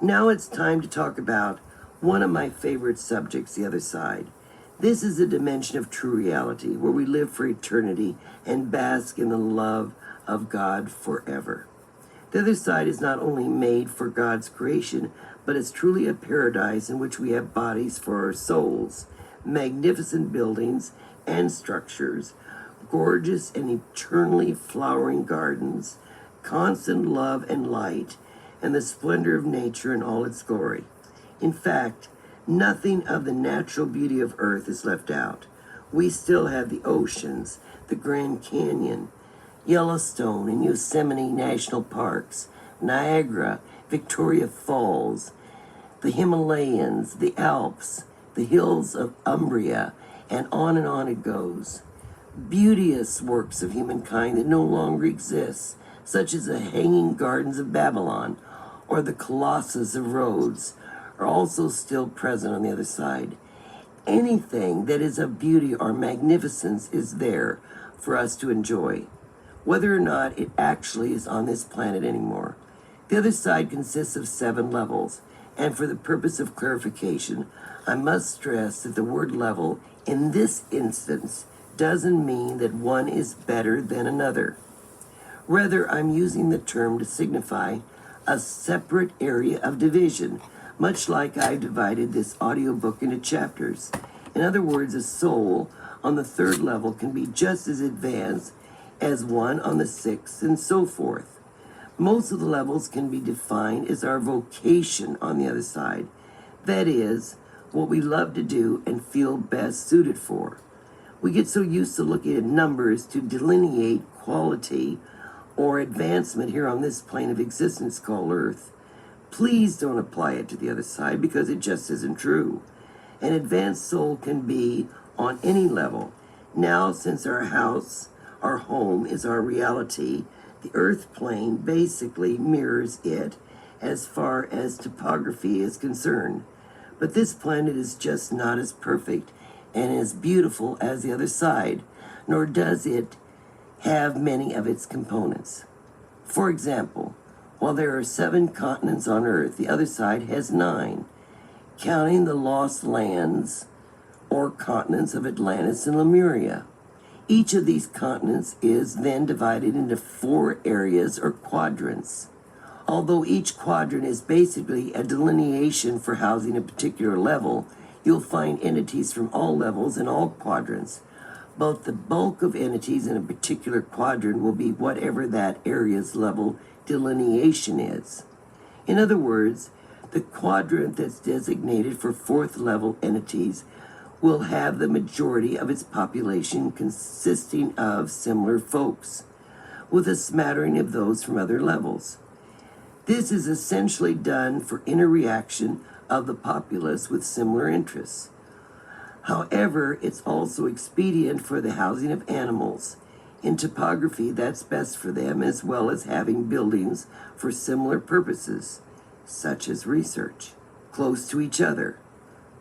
Now it's time to talk about one of my favorite subjects, the other side. This is a dimension of true reality where we live for eternity and bask in the love of God forever. The other side is not only made for God's creation, but it's truly a paradise in which we have bodies for our souls, magnificent buildings and structures, gorgeous and eternally flowering gardens, constant love and light, and the splendor of nature in all its glory. In fact, nothing of the natural beauty of earth is left out. We still have the oceans, the Grand Canyon, Yellowstone and Yosemite National Parks, Niagara, Victoria Falls, the Himalayas, the Alps, the hills of Umbria, and on it goes. Beauteous works of humankind that no longer exist, such as the Hanging Gardens of Babylon or the Colossus of Rhodes, are also still present on the other side. Anything that is of beauty or magnificence is there for us to enjoy, whether or not it actually is on this planet anymore. The other side consists of 7 levels, and for the purpose of clarification, I must stress that the word level in this instance doesn't mean that one is better than another. Rather, I'm using the term to signify a separate area of division, much like I've divided this audiobook into chapters. In other words, a soul on the 3rd level can be just as advanced as one on the 6th, and so forth. Most of the levels can be defined as our vocation on the other side. That is, what we love to do and feel best suited for. We get so used to looking at numbers to delineate quality or advancement here on this plane of existence called Earth. Please don't apply it to the other side because it just isn't true. An advanced soul can be on any level. Now, since our home is our reality, the Earth plane basically mirrors it as far as topography is concerned. But this planet is just not as perfect and as beautiful as the other side, nor does it have many of its components. For example, while there are 7 continents on Earth, the other side has 9, counting the lost lands or continents of Atlantis and Lemuria. Each of these continents is then divided into 4 areas or quadrants. Although each quadrant is basically a delineation for housing a particular level, you'll find entities from all levels in all quadrants. Both the bulk of entities in a particular quadrant will be whatever that area's level delineation is. In other words, the quadrant that's designated for 4th level entities will have the majority of its population consisting of similar folks, with a smattering of those from other levels. This is essentially done for interreaction of the populace with similar interests. However, it's also expedient for the housing of animals. In topography, that's best for them, as well as having buildings for similar purposes, such as research, close to each other.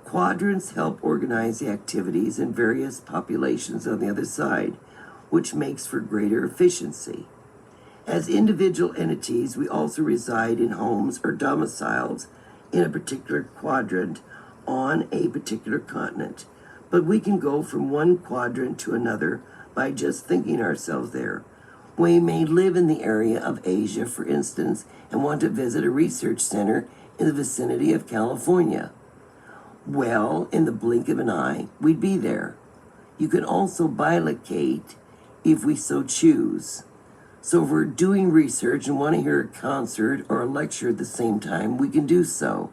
Quadrants help organize the activities in various populations on the other side, which makes for greater efficiency. As individual entities, we also reside in homes or domiciles in a particular quadrant on a particular continent. But we can go from one quadrant to another by just thinking ourselves there. We may live in the area of Asia, for instance, and want to visit a research center in the vicinity of California. Well, in the blink of an eye, we'd be there. You can also bilocate if we so choose. So if we're doing research and want to hear a concert or a lecture at the same time, we can do so.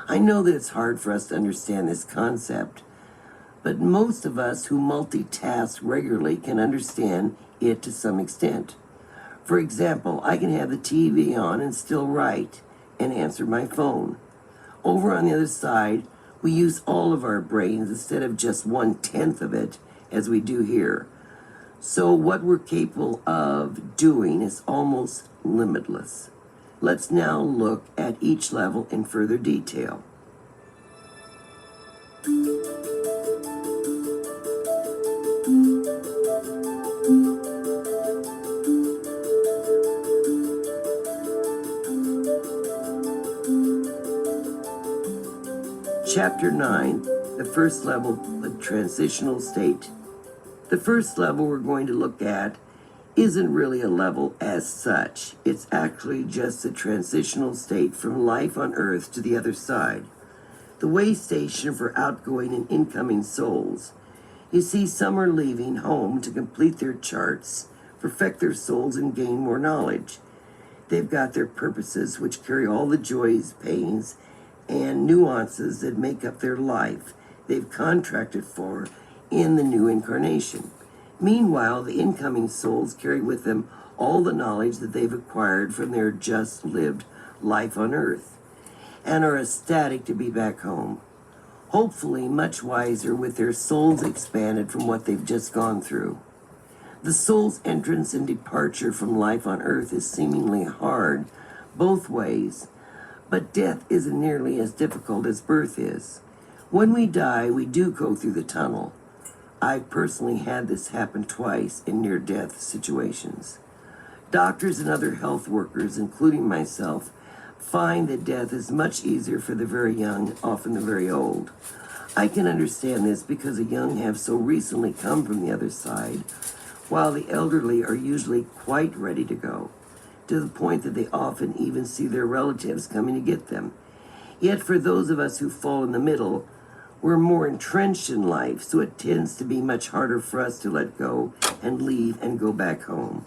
I know that it's hard for us to understand this concept, but most of us who multitask regularly can understand it to some extent. For example, I can have the TV on and still write and answer my phone. Over on the other side, we use all of our brains instead of just 1/10 of it as we do here. So what we're capable of doing is almost limitless. Let's now look at each level in further detail. Chapter 9, the first level, the transitional state. The first level we're going to look at isn't really a level as such. It's actually just a transitional state from life on earth to the other side. The way station for outgoing and incoming souls. You see, some are leaving home to complete their charts, perfect their souls, and gain more knowledge. They've got their purposes, which carry all the joys, pains, and nuances that make up their life they've contracted for in the new incarnation. Meanwhile, the incoming souls carry with them all the knowledge that they've acquired from their just lived life on earth and are ecstatic to be back home. Hopefully much wiser with their souls expanded from what they've just gone through. The soul's entrance and departure from life on earth is seemingly hard both ways, but death isn't nearly as difficult as birth is. When we die, we do go through the tunnel. I personally had this happen twice in near-death situations. Doctors and other health workers, including myself, find that death is much easier for the very young, often the very old. I can understand this because the young have so recently come from the other side, while the elderly are usually quite ready to go, to the point that they often even see their relatives coming to get them. Yet for those of us who fall in the middle, we're more entrenched in life, so it tends to be much harder for us to let go and leave and go back home.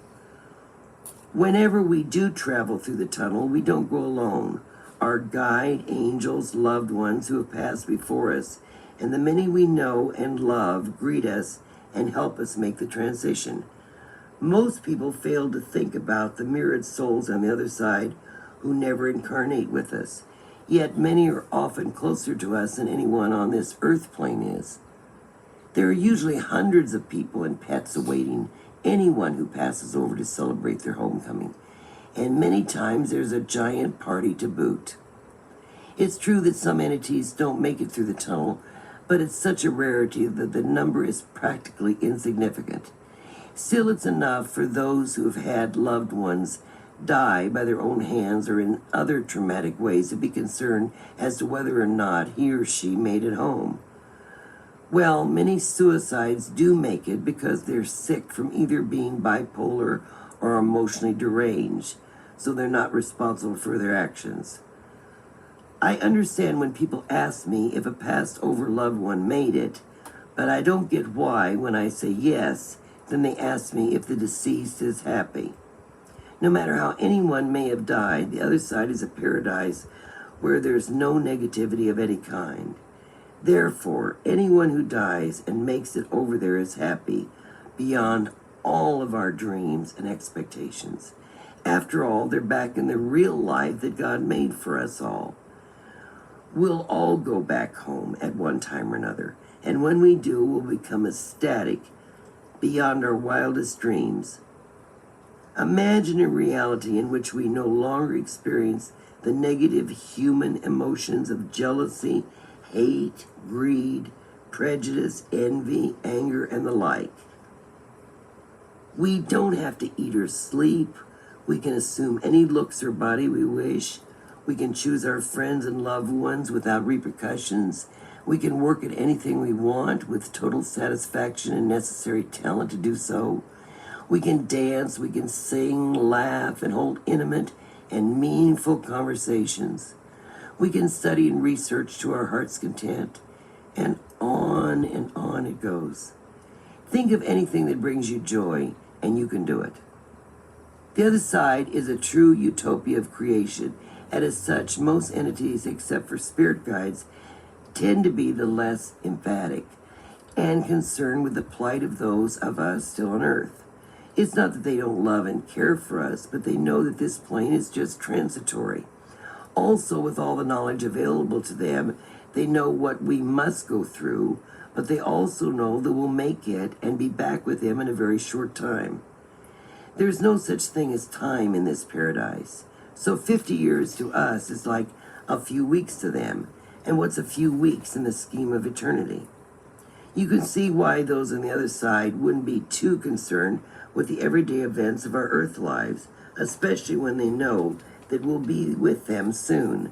Whenever we do travel through the tunnel, we don't go alone. Our guide, angels, loved ones who have passed before us, and the many we know and love greet us and help us make the transition. Most people fail to think about the myriad souls on the other side who never incarnate with us. Yet many are often closer to us than anyone on this earth plane is. There are usually hundreds of people and pets awaiting anyone who passes over to celebrate their homecoming, and many times there's a giant party to boot. It's true that some entities don't make it through the tunnel, but it's such a rarity that the number is practically insignificant. Still, it's enough for those who have had loved ones die by their own hands or in other traumatic ways to be concerned as to whether or not he or she made it home. Well, many suicides do make it because they're sick from either being bipolar or emotionally deranged, so they're not responsible for their actions. I understand when people ask me if a passed over loved one made it, but I don't get why when I say yes, then they ask me if the deceased is happy. No matter how anyone may have died, the other side is a paradise where there's no negativity of any kind. Therefore, anyone who dies and makes it over there is happy beyond all of our dreams and expectations. After all, they're back in the real life that God made for us all. We'll all go back home at one time or another, and when we do, we'll become ecstatic beyond our wildest dreams. Imagine a reality in which we no longer experience the negative human emotions of jealousy, hate, greed, prejudice, envy, anger, and the like. We don't have to eat or sleep. We can assume any looks or body we wish. We can choose our friends and loved ones without repercussions. We can work at anything we want with total satisfaction and necessary talent to do so. We can dance, we can sing, laugh, and hold intimate and meaningful conversations. We can study and research to our heart's content, and on it goes. Think of anything that brings you joy, and you can do it. The other side is a true utopia of creation, and as such, most entities, except for spirit guides, tend to be the less emphatic and concerned with the plight of those of us still on earth. It's not that they don't love and care for us, but they know that this plane is just transitory. Also, with all the knowledge available to them, they know what we must go through, but they also know that we'll make it and be back with Him in a very short time. There's no such thing as time in this paradise. So 50 years to us is like a few weeks to them. And what's a few weeks in the scheme of eternity? You can see why those on the other side wouldn't be too concerned with the everyday events of our earth lives, especially when they know that we'll be with them soon.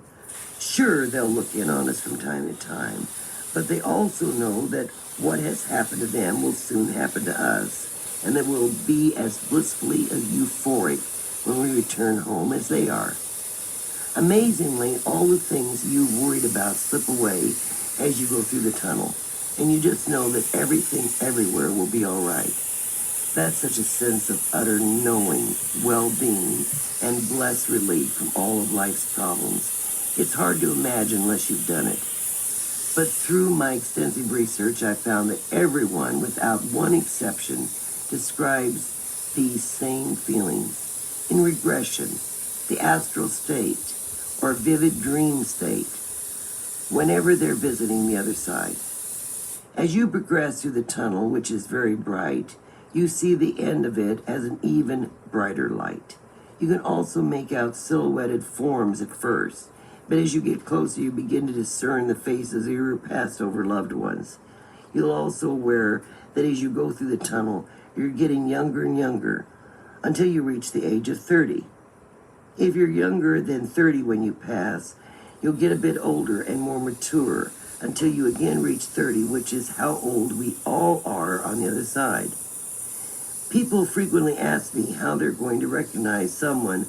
Sure, they'll look in on us from time to time, but they also know that what has happened to them will soon happen to us, and that we'll be as blissfully euphoric when we return home as they are. Amazingly, all the things you worried about slip away as you go through the tunnel, and you just know that everything everywhere will be all right. That's such a sense of utter knowing, well-being, and blessed relief from all of life's problems. It's hard to imagine unless you've done it. But through my extensive research, I found that everyone, without one exception, describes these same feelings. In regression, the astral state, or vivid dream state, whenever they're visiting the other side. As you progress through the tunnel, which is very bright, you see the end of it as an even brighter light. You can also make out silhouetted forms at first, but as you get closer, you begin to discern the faces of your passed-over loved ones. You'll also aware that as you go through the tunnel, you're getting younger and younger until you reach the age of 30. If you're younger than 30 when you pass, you'll get a bit older and more mature until you again reach 30, which is how old we all are on the other side. People frequently ask me how they're going to recognize someone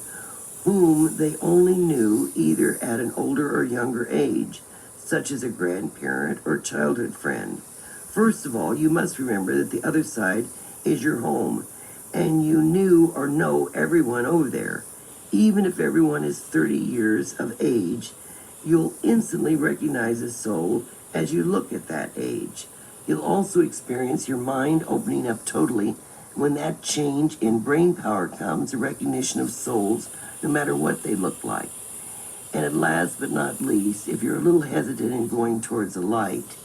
whom they only knew either at an older or younger age, such as a grandparent or childhood friend. First of all, you must remember that the other side is your home, and you knew or know everyone over there. Even if everyone is 30 years of age, you'll instantly recognize a soul as you look at that age. You'll also experience your mind opening up totally when that change in brain power comes, a recognition of souls, no matter what they look like. And at last but not least, if you're a little hesitant in going towards the light,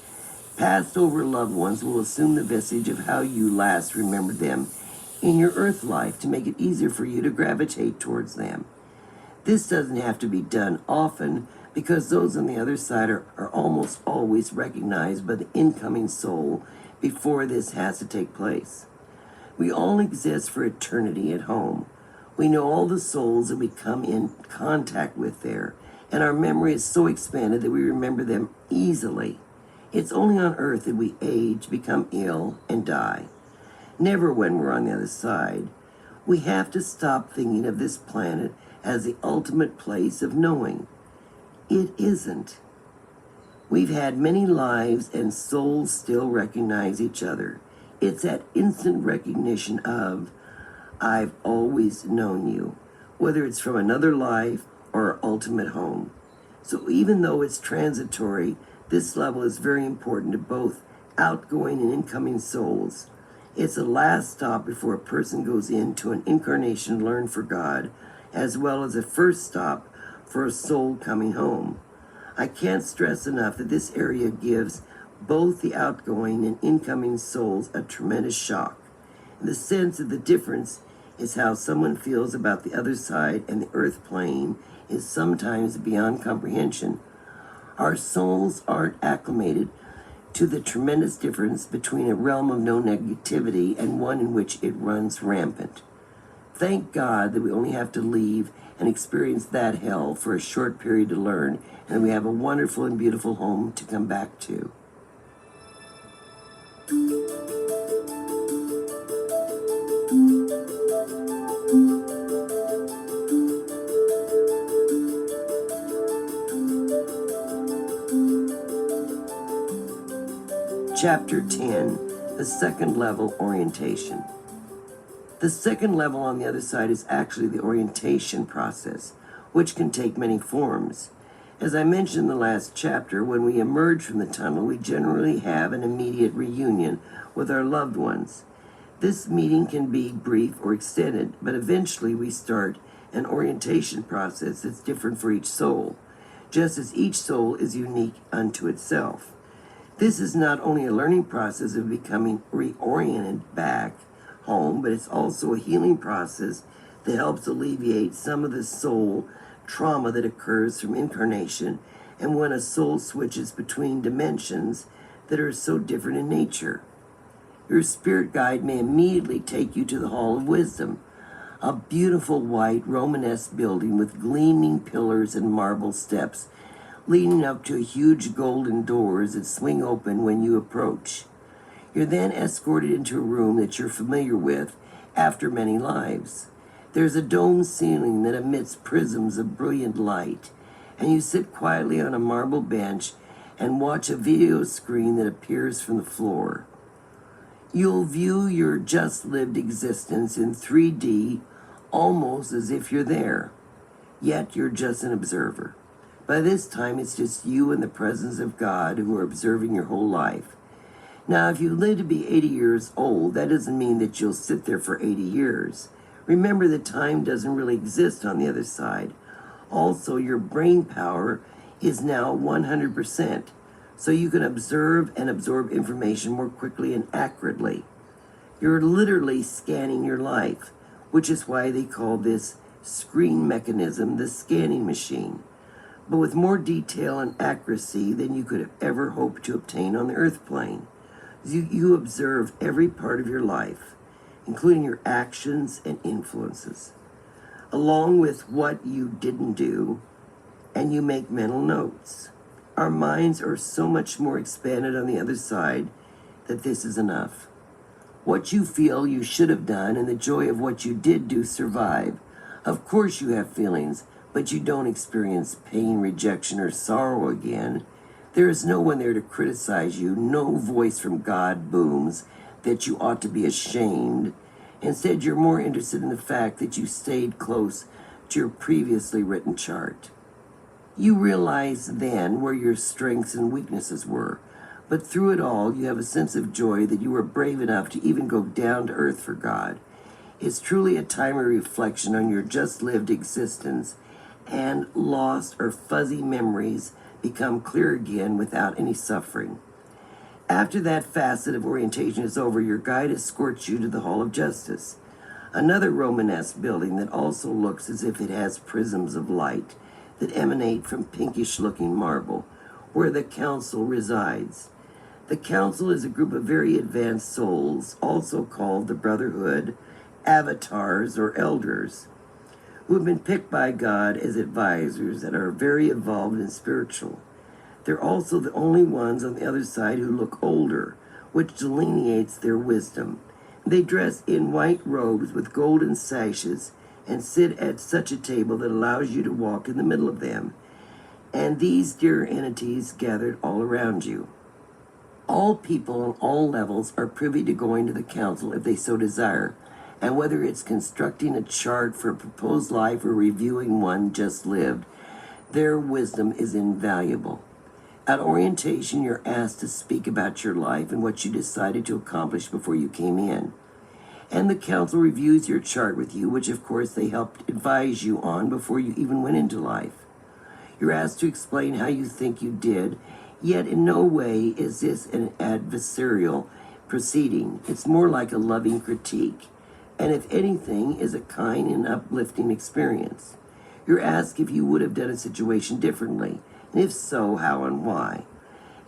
passed over loved ones will assume the visage of how you last remembered them in your earth life to make it easier for you to gravitate towards them. This doesn't have to be done often because those on the other side are almost always recognized by the incoming soul before this has to take place. We all exist for eternity at home. We know all the souls that we come in contact with there, and our memory is so expanded that we remember them easily. It's only on earth that we age, become ill, and die. Never when we're on the other side. We have to stop thinking of this planet as the ultimate place of knowing. It isn't. We've had many lives and souls still recognize each other. It's that instant recognition of, I've always known you, whether it's from another life or our ultimate home. So even though it's transitory, this level is very important to both outgoing and incoming souls. It's the last stop before a person goes into an incarnation to learn for God, as well as a first stop for a soul coming home. I can't stress enough that this area gives both the outgoing and incoming souls a tremendous shock. The sense of the difference is how someone feels about the other side and the earth plane is sometimes beyond comprehension. Our souls aren't acclimated to the tremendous difference between a realm of no negativity and one in which it runs rampant. Thank God that we only have to leave and experience that hell for a short period to learn, and we have a wonderful and beautiful home to come back to. Chapter 10, the second level orientation. The second level on the other side is actually the orientation process, which can take many forms. As I mentioned in the last chapter, when we emerge from the tunnel, we generally have an immediate reunion with our loved ones. This meeting can be brief or extended, but eventually we start an orientation process that's different for each soul, just as each soul is unique unto itself. This is not only a learning process of becoming reoriented back home, but it's also a healing process that helps alleviate some of the soul trauma that occurs from incarnation and when a soul switches between dimensions that are so different in nature. Your spirit guide may immediately take you to the Hall of Wisdom, a beautiful white Romanesque building with gleaming pillars and marble steps leading up to huge golden doors that swing open when you approach. You're then escorted into a room that you're familiar with after many lives. There's a domed ceiling that emits prisms of brilliant light, and you sit quietly on a marble bench and watch a video screen that appears from the floor. You'll view your just lived existence in 3D, almost as if you're there. Yet you're just an observer. By this time, it's just you and the presence of God who are observing your whole life. Now, if you live to be 80 years old, that doesn't mean that you'll sit there for 80 years. Remember that time doesn't really exist on the other side. Also, your brain power is now 100%, so you can observe and absorb information more quickly and accurately. You're literally scanning your life, which is why they call this screen mechanism the scanning machine, but with more detail and accuracy than you could have ever hoped to obtain on the earth plane. You observe every part of your life, including your actions and influences, along with what you didn't do, and you make mental notes. Our minds are so much more expanded on the other side that this is enough. What you feel you should have done and the joy of what you did do survive. Of course you have feelings, but you don't experience pain, rejection, or sorrow again. There is no one there to criticize you. No voice from God booms that you ought to be ashamed. Instead, you're more interested in the fact that you stayed close to your previously written chart. You realize then where your strengths and weaknesses were, but through it all, you have a sense of joy that you were brave enough to even go down to earth for God. It's truly a time of reflection on your just lived existence, and lost or fuzzy memories become clear again without any suffering. After that facet of orientation is over, your guide escorts you to the Hall of Justice, another Romanesque building that also looks as if it has prisms of light that emanate from pinkish-looking marble, where the council resides. The council is a group of very advanced souls, also called the Brotherhood, avatars, or elders, who have been picked by God as advisors and are very evolved and spiritual. They're also the only ones on the other side who look older, which delineates their wisdom. They dress in white robes with golden sashes and sit at such a table that allows you to walk in the middle of them, and these dear entities gathered all around you. All people on all levels are privy to going to the council if they so desire, and whether it's constructing a chart for a proposed life or reviewing one just lived, their wisdom is invaluable. At orientation, you're asked to speak about your life and what you decided to accomplish before you came in. And the council reviews your chart with you, which of course they helped advise you on before you even went into life. You're asked to explain how you think you did, yet in no way is this an adversarial proceeding. It's more like a loving critique, and if anything, is a kind and uplifting experience. You're asked if you would have done a situation differently, and if so, how and why.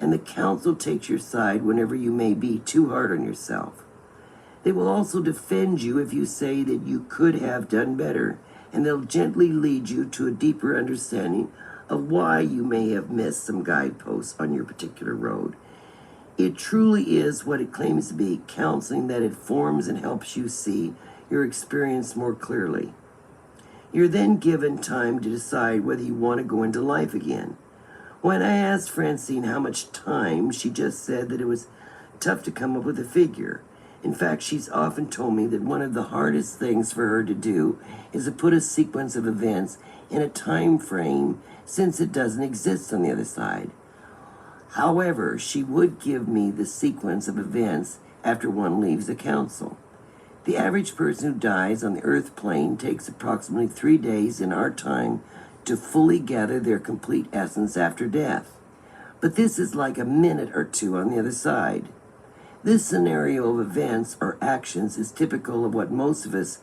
And the council takes your side whenever you may be too hard on yourself. They will also defend you if you say that you could have done better, and they'll gently lead you to a deeper understanding of why you may have missed some guideposts on your particular road. It truly is what it claims to be, counseling that informs and helps you see your experience more clearly. You're then given time to decide whether you want to go into life again. When I asked Francine how much time, she just said that it was tough to come up with a figure. In fact, she's often told me that one of the hardest things for her to do is to put a sequence of events in a time frame, since it doesn't exist on the other side. However, she would give me the sequence of events after one leaves the council. The average person who dies on the earth plane takes approximately 3 days in our time to fully gather their complete essence after death. But this is like a minute or two on the other side. This scenario of events or actions is typical of what most of us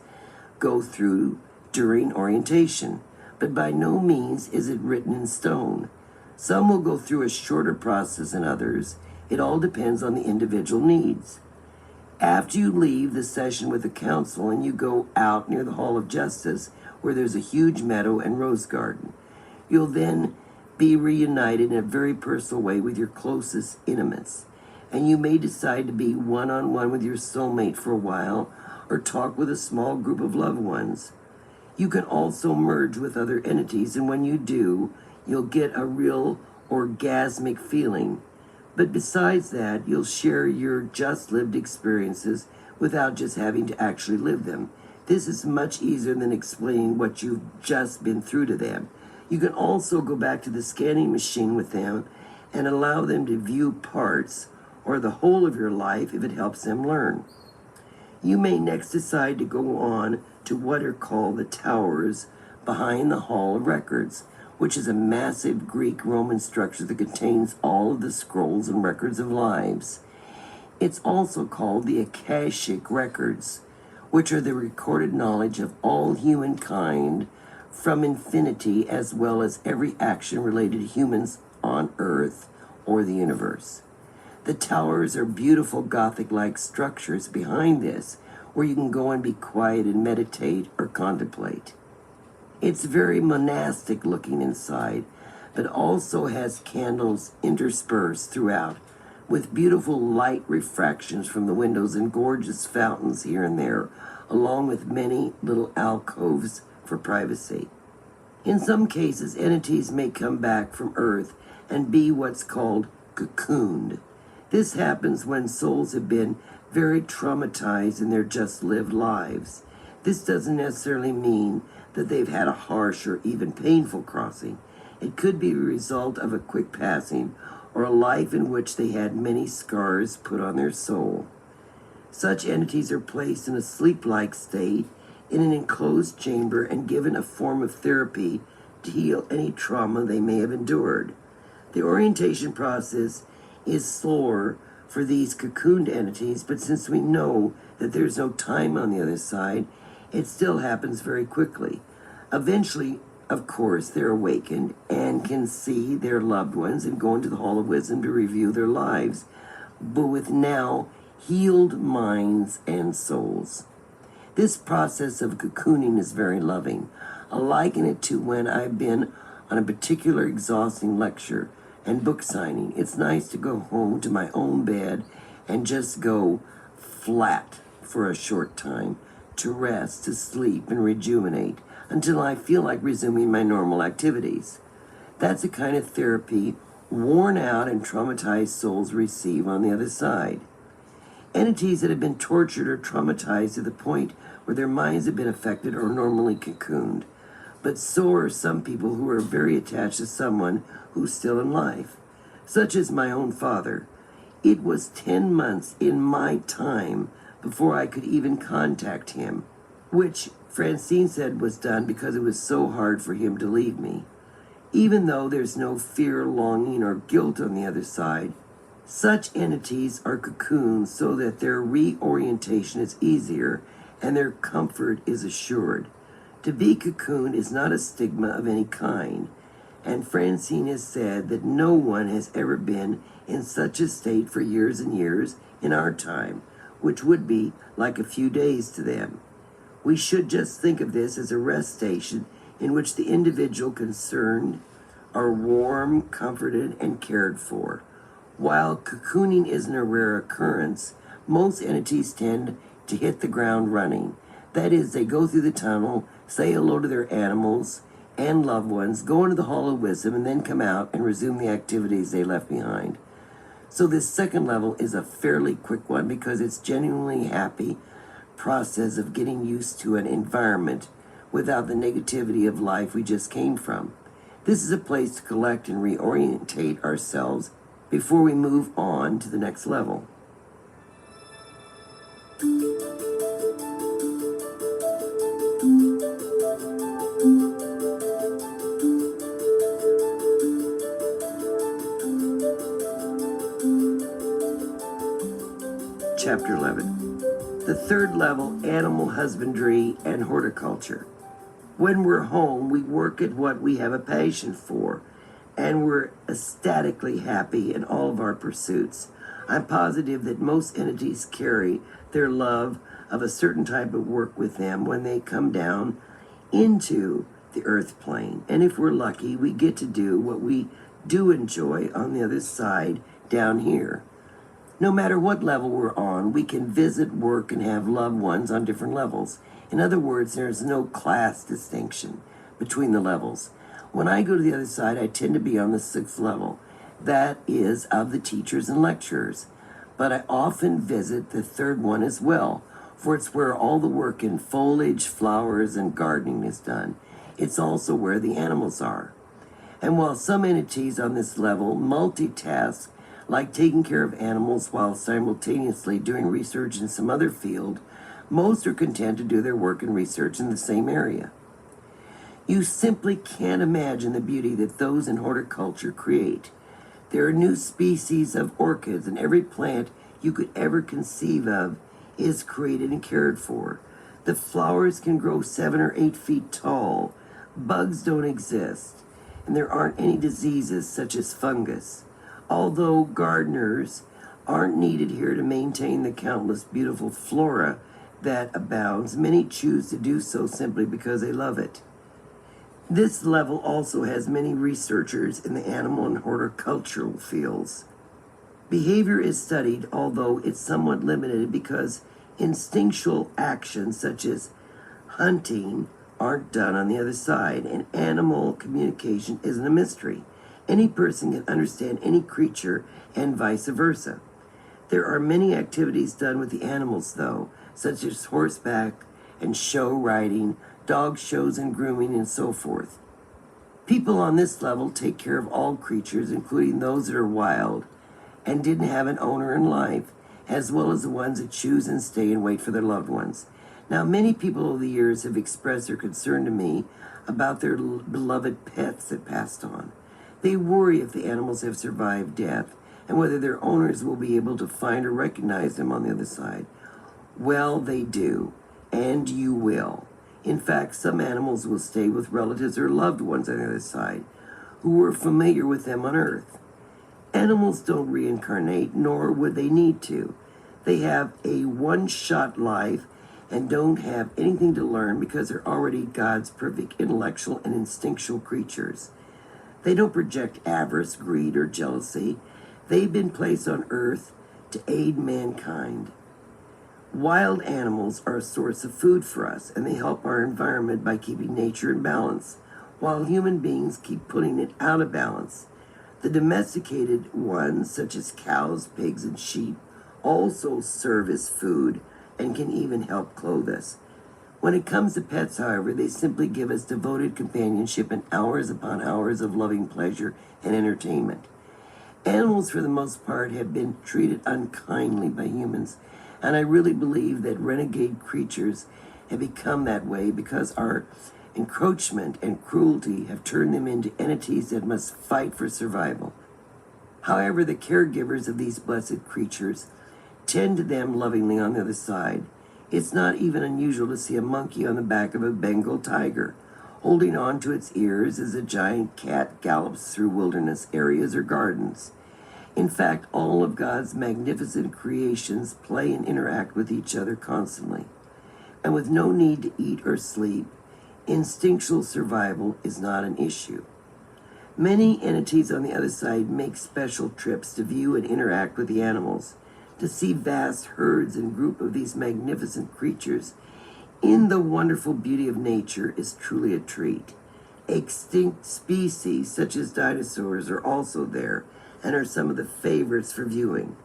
go through during orientation, but by no means is it written in stone. Some will go through a shorter process than others. It all depends on the individual needs. After you leave the session with the council and you go out near the Hall of Justice, where there's a huge meadow and rose garden, you'll then be reunited in a very personal way with your closest intimates. And you may decide to be one-on-one with your soulmate for a while or talk with a small group of loved ones. You can also merge with other entities, and when you do, you'll get a real orgasmic feeling. But besides that, you'll share your just lived experiences without just having to actually live them. This is much easier than explaining what you've just been through to them. You can also go back to the scanning machine with them and allow them to view parts or the whole of your life if it helps them learn. You may next decide to go on to what are called the towers behind the Hall of Records, which is a massive Greek-Roman structure that contains all of the scrolls and records of lives. It's also called the Akashic Records, which are the recorded knowledge of all humankind from infinity, as well as every action related to humans on Earth or the universe. The towers are beautiful Gothic-like structures behind this, where you can go and be quiet and meditate or contemplate. It's very monastic looking inside, but also has candles interspersed throughout, with beautiful light refractions from the windows and gorgeous fountains here and there, along with many little alcoves for privacy. In some cases, entities may come back from Earth and be what's called cocooned. This happens when souls have been very traumatized in their just lived lives. This doesn't necessarily mean that they've had a harsh or even painful crossing. It could be a result of a quick passing or a life in which they had many scars put on their soul. Such entities are placed in a sleep-like state in an enclosed chamber and given a form of therapy to heal any trauma they may have endured. The orientation process is slower for these cocooned entities, but since we know that there's no time on the other side, it still happens very quickly. Eventually, of course, they're awakened and can see their loved ones and go into the Hall of Wisdom to review their lives, but with now healed minds and souls. This process of cocooning is very loving. I liken it to when I've been on a particular exhausting lecture and book signing. It's nice to go home to my own bed and just go flat for a short time, to rest, to sleep, and rejuvenate until I feel like resuming my normal activities. That's the kind of therapy worn out and traumatized souls receive on the other side. Entities that have been tortured or traumatized to the point where their minds have been affected are normally cocooned. But so are some people who are very attached to someone who's still in life, such as my own father. It was 10 months in my time before I could even contact him, which Francine said was done because it was so hard for him to leave me. Even though there's no fear, longing, or guilt on the other side, such entities are cocooned so that their reorientation is easier and their comfort is assured. To be cocooned is not a stigma of any kind, and Francine has said that no one has ever been in such a state for years and years in our time, which would be like a few days to them. We should just think of this as a rest station in which the individual concerned are warm, comforted, and cared for. While cocooning isn't a rare occurrence, most entities tend to hit the ground running. That is, they go through the tunnel, say hello to their animals and loved ones, go into the Hall of Wisdom, and then come out and resume the activities they left behind. So this second level is a fairly quick one because it's genuinely happy process of getting used to an environment without the negativity of life we just came from. This is a place to collect and reorientate ourselves before we move on to the next level. Chapter 11. The third level, animal husbandry and horticulture. When we're home, we work at what we have a passion for, and we're ecstatically happy in all of our pursuits. I'm positive that most entities carry their love of a certain type of work with them when they come down into the earth plane. And if we're lucky, we get to do what we do enjoy on the other side down here. No matter what level we're on, we can visit, work, and have loved ones on different levels. In other words, there's no class distinction between the levels. When I go to the other side, I tend to be on the 6th level. That is of the teachers and lecturers. But I often visit the 3rd one as well, for it's where all the work in foliage, flowers, and gardening is done. It's also where the animals are. And while some entities on this level multitask, like taking care of animals while simultaneously doing research in some other field, most are content to do their work and research in the same area. You simply can't imagine the beauty that those in horticulture create. There are new species of orchids, and every plant you could ever conceive of is created and cared for. The flowers can grow 7 or 8 feet tall. Bugs don't exist, and there aren't any diseases such as fungus. Although gardeners aren't needed here to maintain the countless beautiful flora that abounds, many choose to do so simply because they love it. This level also has many researchers in the animal and horticultural fields. Behavior is studied, although it's somewhat limited because instinctual actions such as hunting aren't done on the other side, and animal communication isn't a mystery. Any person can understand any creature and vice versa. There are many activities done with the animals, though, such as horseback and show riding, dog shows and grooming, and so forth. People on this level take care of all creatures, including those that are wild and didn't have an owner in life, as well as the ones that choose and stay and wait for their loved ones. Now, many people over the years have expressed their concern to me about their beloved pets that passed on. They worry if the animals have survived death and whether their owners will be able to find or recognize them on the other side. Well, they do, and you will. In fact, some animals will stay with relatives or loved ones on the other side who were familiar with them on Earth. Animals don't reincarnate, nor would they need to. They have a one-shot life and don't have anything to learn because they're already God's perfect intellectual and instinctual creatures. They don't project avarice, greed, or jealousy. They've been placed on Earth to aid mankind. Wild animals are a source of food for us, and they help our environment by keeping nature in balance, while human beings keep putting it out of balance. The domesticated ones, such as cows, pigs, and sheep, also serve as food and can even help clothe us. When it comes to pets, however, they simply give us devoted companionship and hours upon hours of loving pleasure and entertainment. Animals, for the most part, have been treated unkindly by humans, and I really believe that renegade creatures have become that way because our encroachment and cruelty have turned them into entities that must fight for survival. However, the caregivers of these blessed creatures tend to them lovingly on the other side. It's not even unusual to see a monkey on the back of a Bengal tiger, holding on to its ears as a giant cat gallops through wilderness areas or gardens. In fact, all of God's magnificent creations play and interact with each other constantly. And with no need to eat or sleep, instinctual survival is not an issue. Many entities on the other side make special trips to view and interact with the animals. To see vast herds and groups of these magnificent creatures in the wonderful beauty of nature is truly a treat. Extinct species such as dinosaurs are also there and are some of the favorites for viewing.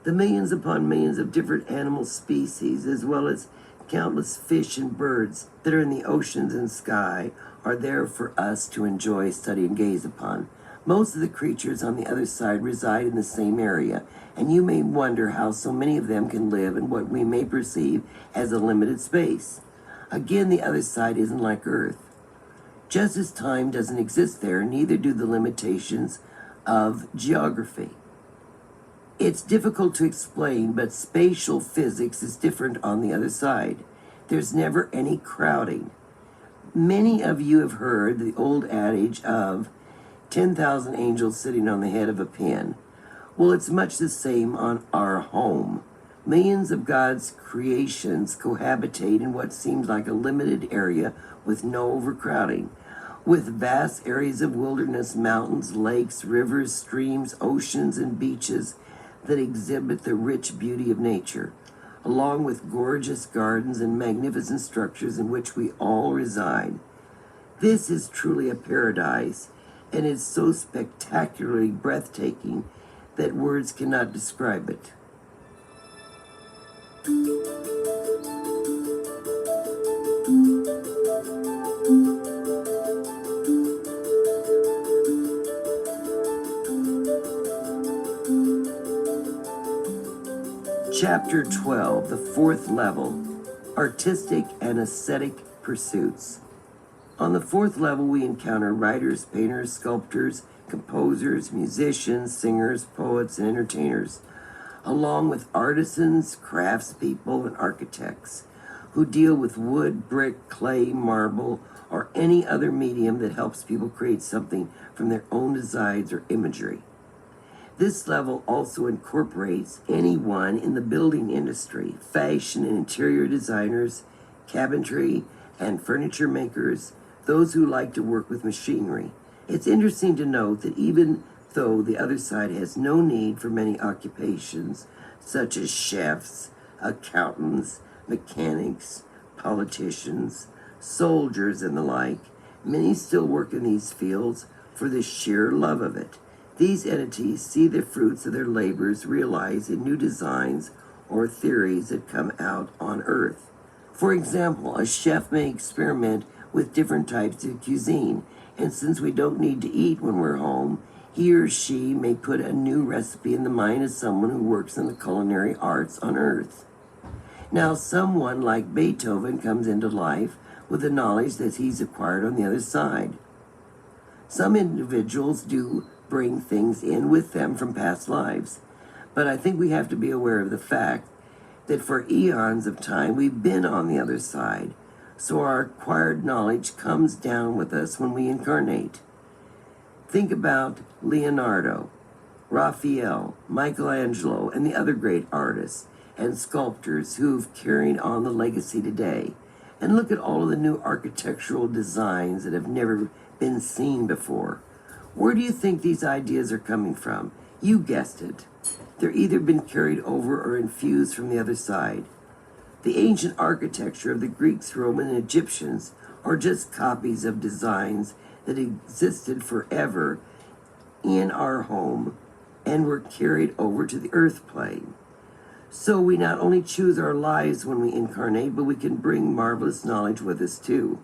The millions upon millions of different animal species, as well as countless fish and birds that are in the oceans and sky, are there for us to enjoy, study, and gaze upon. Most of the creatures on the other side reside in the same area, and you may wonder how so many of them can live in what we may perceive as a limited space. Again, the other side isn't like Earth. Just as time doesn't exist there, neither do the limitations of geography. It's difficult to explain, but spatial physics is different on the other side. There's never any crowding. Many of you have heard the old adage of 10,000 angels sitting on the head of a pin. Well, it's much the same on our home. Millions of God's creations cohabitate in what seems like a limited area with no overcrowding. with vast areas of wilderness, mountains, lakes, rivers, streams, oceans, and beaches that exhibit the rich beauty of nature, along with gorgeous gardens and magnificent structures in which we all reside. This is truly a paradise, and is so spectacularly breathtaking that words cannot describe it. Chapter 12, the fourth level, artistic and aesthetic pursuits. On the fourth level, we encounter writers, painters, sculptors, composers, musicians, singers, poets, and entertainers, along with artisans, craftspeople, and architects who deal with wood, brick, clay, marble, or any other medium that helps people create something from their own designs or imagery. This level also incorporates anyone in the building industry, fashion and interior designers, cabinetry and furniture makers, those who like to work with machinery. It's interesting to note that even though the other side has no need for many occupations, such as chefs, accountants, mechanics, politicians, soldiers, and the like, many still work in these fields for the sheer love of it. These entities see the fruits of their labors realized in new designs or theories that come out on Earth. For example, a chef may experiment with different types of cuisine, and since we don't need to eat when we're home, he or she may put a new recipe in the mind of someone who works in the culinary arts on Earth. Now, someone like Beethoven comes into life with the knowledge that he's acquired on the other side. Some individuals do bring things in with them from past lives, but I think we have to be aware of the fact that for eons of time we've been on the other side, so our acquired knowledge comes down with us when we incarnate. Think about Leonardo, Raphael, Michelangelo, and the other great artists and sculptors who've carried on the legacy today. And look at all of the new architectural designs that have never been seen before. Where do you think these ideas are coming from? You guessed it. They're either been carried over or infused from the other side. The ancient architecture of the Greeks, Romans, and Egyptians are just copies of designs that existed forever in our home and were carried over to the earth plane. So we not only choose our lives when we incarnate, but we can bring marvelous knowledge with us too.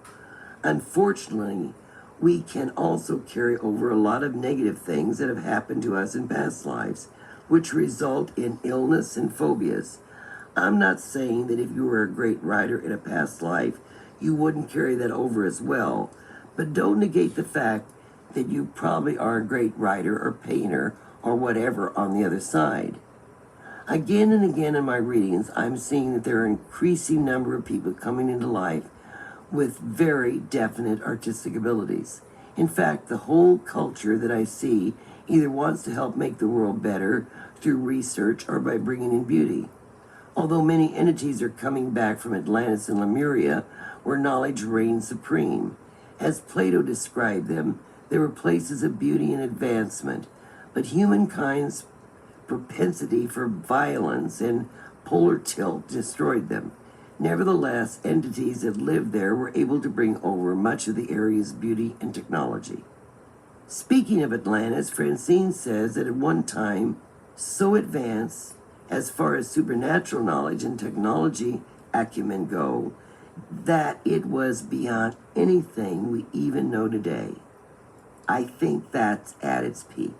Unfortunately, we can also carry over a lot of negative things that have happened to us in past lives, which result in illness and phobias. I'm not saying that if you were a great writer in a past life, you wouldn't carry that over as well, but don't negate the fact that you probably are a great writer or painter or whatever on the other side. Again and again in my readings, I'm seeing that there are an increasing number of people coming into life with very definite artistic abilities. In fact, the whole culture that I see either wants to help make the world better through research or by bringing in beauty. Although many entities are coming back from Atlantis and Lemuria, where knowledge reigned supreme. As Plato described them, they were places of beauty and advancement, but humankind's propensity for violence and polar tilt destroyed them. Nevertheless, entities that lived there were able to bring over much of the area's beauty and technology. Speaking of Atlantis, Francine says that at one time, so advanced as far as supernatural knowledge and technology acumen go, that it was beyond anything we even know today. I think that's at its peak.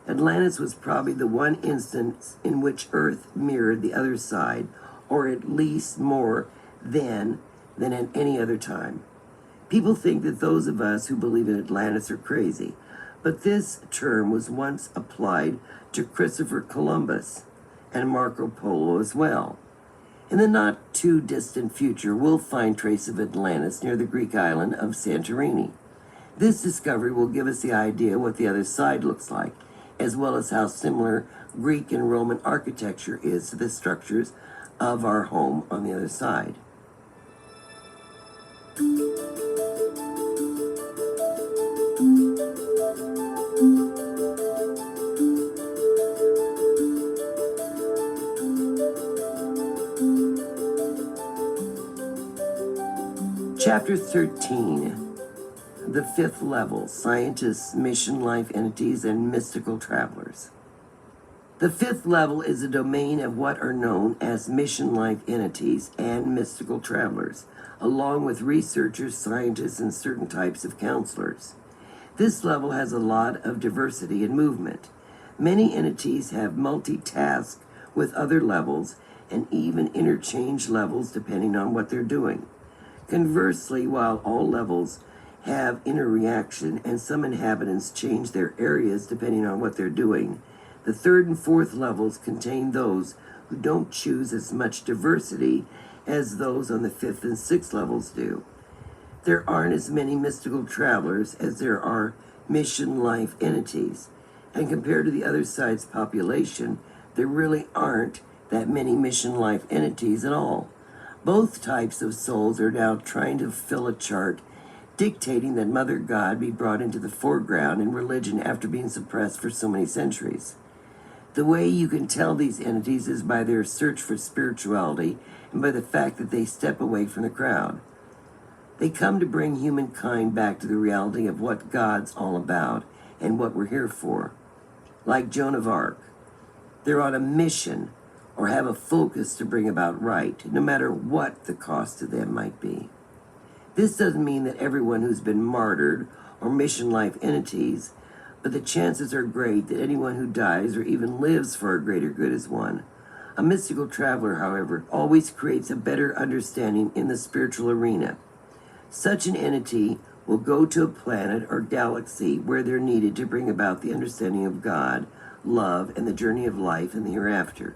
Atlantis was probably the one instance in which Earth mirrored the other side, or at least more then than at any other time. People think that those of us who believe in Atlantis are crazy, but this term was once applied to Christopher Columbus and Marco Polo as well. In the not too distant future, we'll find traces of Atlantis near the Greek island of Santorini. This discovery will give us the idea what the other side looks like, as well as how similar Greek and Roman architecture is to the structures of our home on the other side. Chapter 13, the fifth level, scientists, mission life entities, and mystical travelers. The fifth level is a domain of what are known as mission life entities and mystical travelers, along with researchers, scientists, and certain types of counselors. This level has a lot of diversity and movement. Many entities have multitask with other levels and even interchange levels depending on what they're doing. Conversely, while all levels have interreaction and some inhabitants change their areas depending on what they're doing, the third and fourth levels contain those who don't choose as much diversity as those on the fifth and sixth levels do. There aren't as many mystical travelers as there are mission life entities, and compared to the other side's population, there really aren't that many mission life entities at all. Both types of souls are now trying to fill a chart dictating that Mother God be brought into the foreground in religion after being suppressed for so many centuries. The way you can tell these entities is by their search for spirituality and by the fact that they step away from the crowd. They come to bring humankind back to the reality of what God's all about and what we're here for. Like Joan of Arc, they're on a mission or have a focus to bring about right, no matter what the cost to them might be. This doesn't mean that everyone who's been martyred or mission life entities, but the chances are great that anyone who dies or even lives for a greater good is one. A mystical traveler, however, always creates a better understanding in the spiritual arena. Such an entity will go to a planet or galaxy where they're needed to bring about the understanding of God, love, and the journey of life and the hereafter.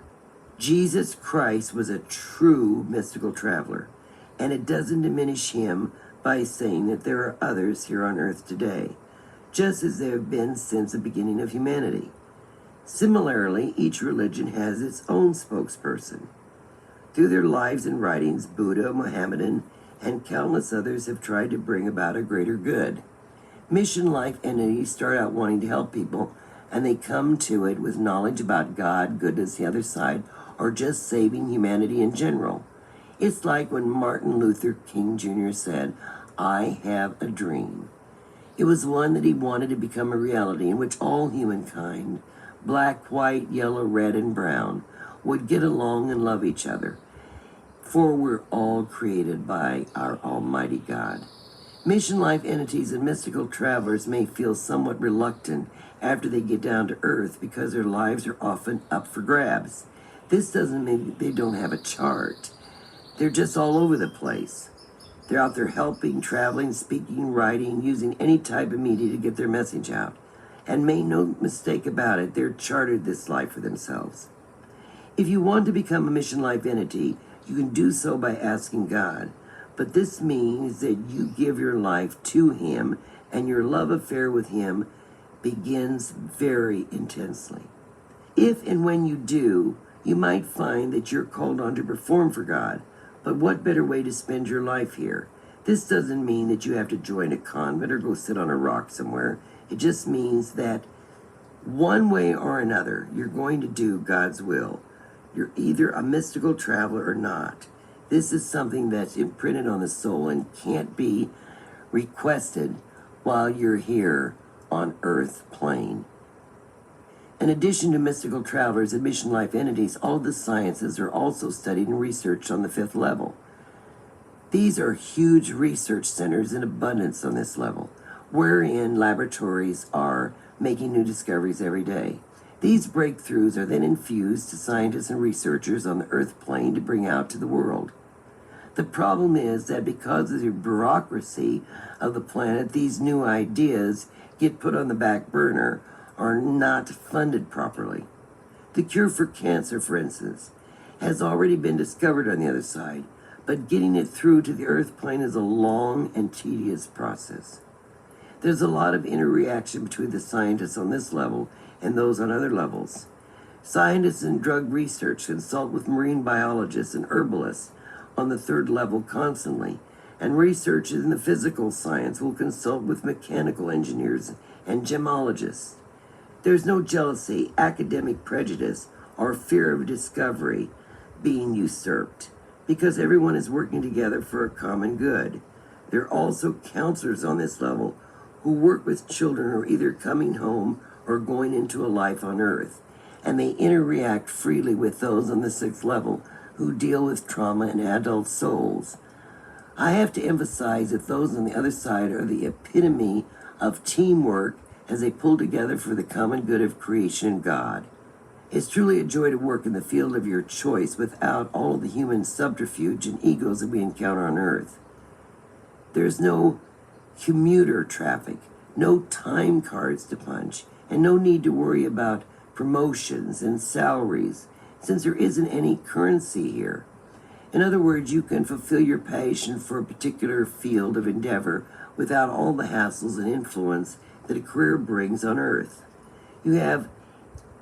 Jesus Christ was a true mystical traveler, and it doesn't diminish him by saying that there are others here on earth today, just as there have been since the beginning of humanity. Similarly, each religion has its own spokesperson. Through their lives and writings, Buddha, Mohammedan, and countless others have tried to bring about a greater good. Mission life entities start out wanting to help people, and they come to it with knowledge about God, goodness, the other side, or just saving humanity in general. It's like when Martin Luther King Jr. said, "I have a dream." It was one that he wanted to become a reality in which all humankind, black, white, yellow, red, and brown, would get along and love each other. For we're all created by our Almighty God. Mission life entities and mystical travelers may feel somewhat reluctant after they get down to earth because their lives are often up for grabs. This doesn't mean they don't have a chart. They're just all over the place. They're out there helping, traveling, speaking, writing, using any type of media to get their message out. And make no mistake about it, they're chartered this life for themselves. If you want to become a mission life entity, you can do so by asking God. But this means that you give your life to Him, and your love affair with Him begins very intensely. If and when you do, you might find that you're called on to perform for God. But what better way to spend your life here? This doesn't mean that you have to join a convent or go sit on a rock somewhere. It just means that one way or another, you're going to do God's will. You're either a mystical traveler or not. This is something that's imprinted on the soul and can't be requested while you're here on Earth plane. In addition to mystical travelers and mission life entities, all of the sciences are also studied and researched on the fifth level. These are huge research centers in abundance on this level, wherein laboratories are making new discoveries every day. These breakthroughs are then infused to scientists and researchers on the Earth plane to bring out to the world. The problem is that because of the bureaucracy of the planet, these new ideas get put on the back burner are not funded properly. The cure for cancer, for instance, has already been discovered on the other side, but getting it through to the Earth plane is a long and tedious process. There's a lot of interreaction between the scientists on this level and those on other levels. Scientists in drug research consult with marine biologists and herbalists on the third level constantly, and researchers in the physical science will consult with mechanical engineers and gemologists. There's no jealousy, academic prejudice, or fear of discovery being usurped, because everyone is working together for a common good. There are also counselors on this level who work with children who are either coming home or going into a life on earth, and they interact freely with those on the 6th level who deal with trauma in adult souls. I have to emphasize that those on the other side are the epitome of teamwork as they pull together for the common good of creation and God. It's truly a joy to work in the field of your choice without all of the human subterfuge and egos that we encounter on earth. There's no commuter traffic, no time cards to punch, and no need to worry about promotions and salaries, since there isn't any currency here. In other words, you can fulfill your passion for a particular field of endeavor without all the hassles and influence that a career brings on earth. You have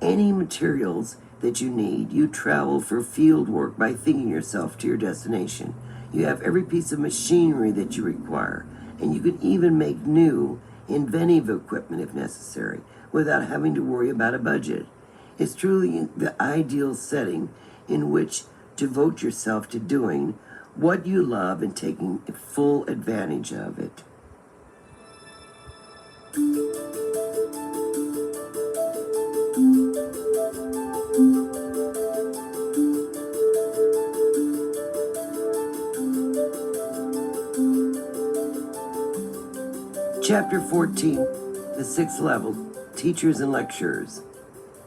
any materials that you need. You travel for field work by thinking yourself to your destination. You have every piece of machinery that you require, and you can even make new, inventive equipment if necessary, without having to worry about a budget. It's truly the ideal setting in which to devote yourself to doing what you love and taking full advantage of it. Chapter 14, the 6th level, teachers and lecturers.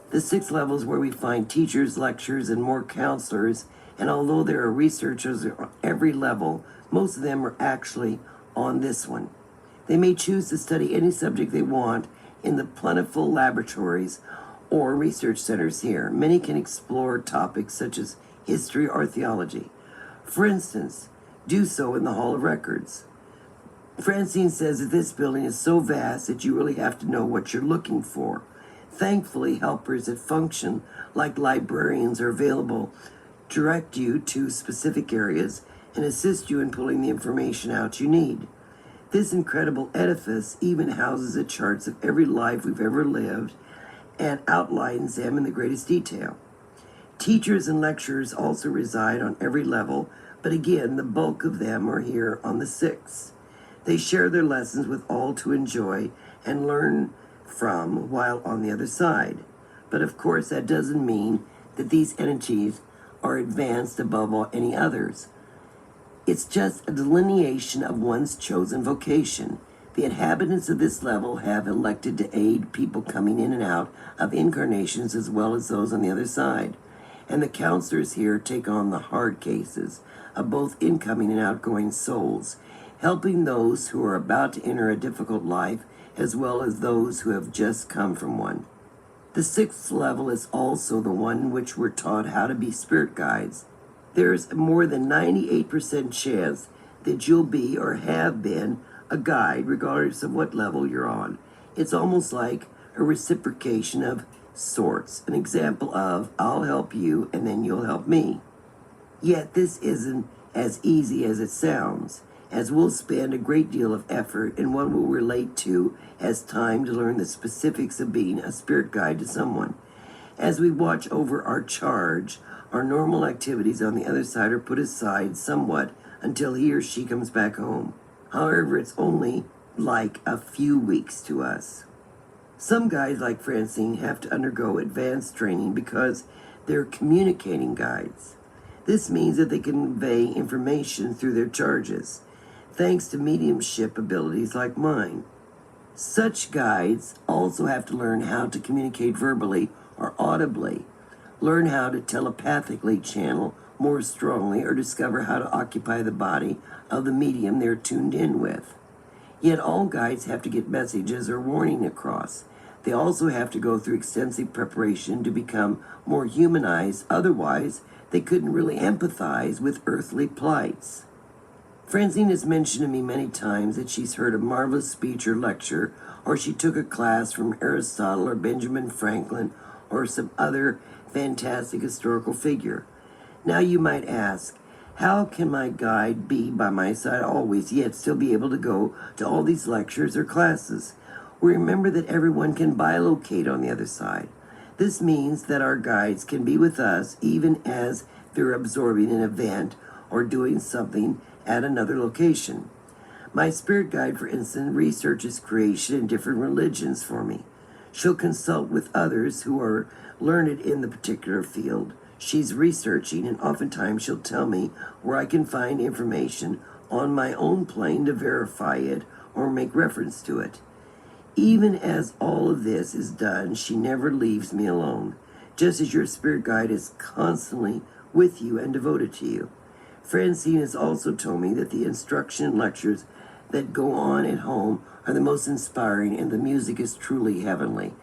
The 6th level is where we find teachers, lecturers, and more counselors, and although there are researchers at every level, most of them are actually on this one. They may choose to study any subject they want in the plentiful laboratories or research centers here. Many can explore topics such as history or theology. For instance, do so in the Hall of Records. Francine says that this building is so vast that you really have to know what you're looking for. Thankfully, helpers that function like librarians are available to direct you to specific areas and assist you in pulling the information out you need. This incredible edifice even houses the charts of every life we've ever lived and outlines them in the greatest detail. Teachers and lecturers also reside on every level, but again, the bulk of them are here on the 6th. They share their lessons with all to enjoy and learn from while on the other side. But of course, that doesn't mean that these entities are advanced above all any others. It's just a delineation of one's chosen vocation. The inhabitants of this level have elected to aid people coming in and out of incarnations as well as those on the other side. And the counselors here take on the hard cases of both incoming and outgoing souls, helping those who are about to enter a difficult life as well as those who have just come from one. The 6th level is also the one in which we're taught how to be spirit guides. There's more than 98% chance that you'll be or have been a guide regardless of what level you're on. It's almost like a reciprocation of sorts, an example of I'll help you and then you'll help me. Yet this isn't as easy as it sounds, as we'll spend a great deal of effort in what we'll relate to as time to learn the specifics of being a spirit guide to someone. As we watch over our charge, our normal activities on the other side are put aside somewhat until he or she comes back home. However, it's only like a few weeks to us. Some guides like Francine have to undergo advanced training because they're communicating guides. This means that they can convey information through their charges, thanks to mediumship abilities like mine. Such guides also have to learn how to communicate verbally or audibly, learn how to telepathically channel more strongly, or discover how to occupy the body of the medium they're tuned in with. Yet all guides have to get messages or warning across. They also have to go through extensive preparation to become more humanized, otherwise they couldn't really empathize with earthly plights. Francine has mentioned to me many times that she's heard a marvelous speech or lecture, or she took a class from Aristotle or Benjamin Franklin or some other fantastic historical figure. Now you might ask, how can my guide be by my side always, yet still be able to go to all these lectures or classes? We remember that everyone can bilocate on the other side. This means that our guides can be with us even as they're absorbing an event or doing something at another location. My spirit guide, for instance, researches creation in different religions for me. She'll consult with others who are learned in the particular field she's researching, and oftentimes she'll tell me where I can find information on my own plane to verify it or make reference to it. Even as all of this is done, she never leaves me alone, just as your spirit guide is constantly with you and devoted to you. Francine has also told me that the instruction and lectures that go on at home are the most inspiring, and the music is truly heavenly.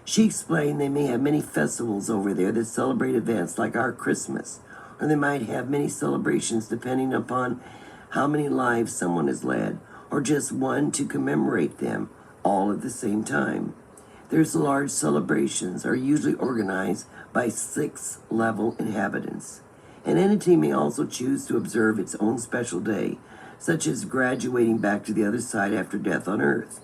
She explained they may have many festivals over there that celebrate events like our Christmas, or they might have many celebrations depending upon how many lives someone has led, or just one to commemorate them all at the same time. There's large celebrations are usually organized by 6th level inhabitants. An entity may also choose to observe its own special day, such as graduating back to the other side after death on earth.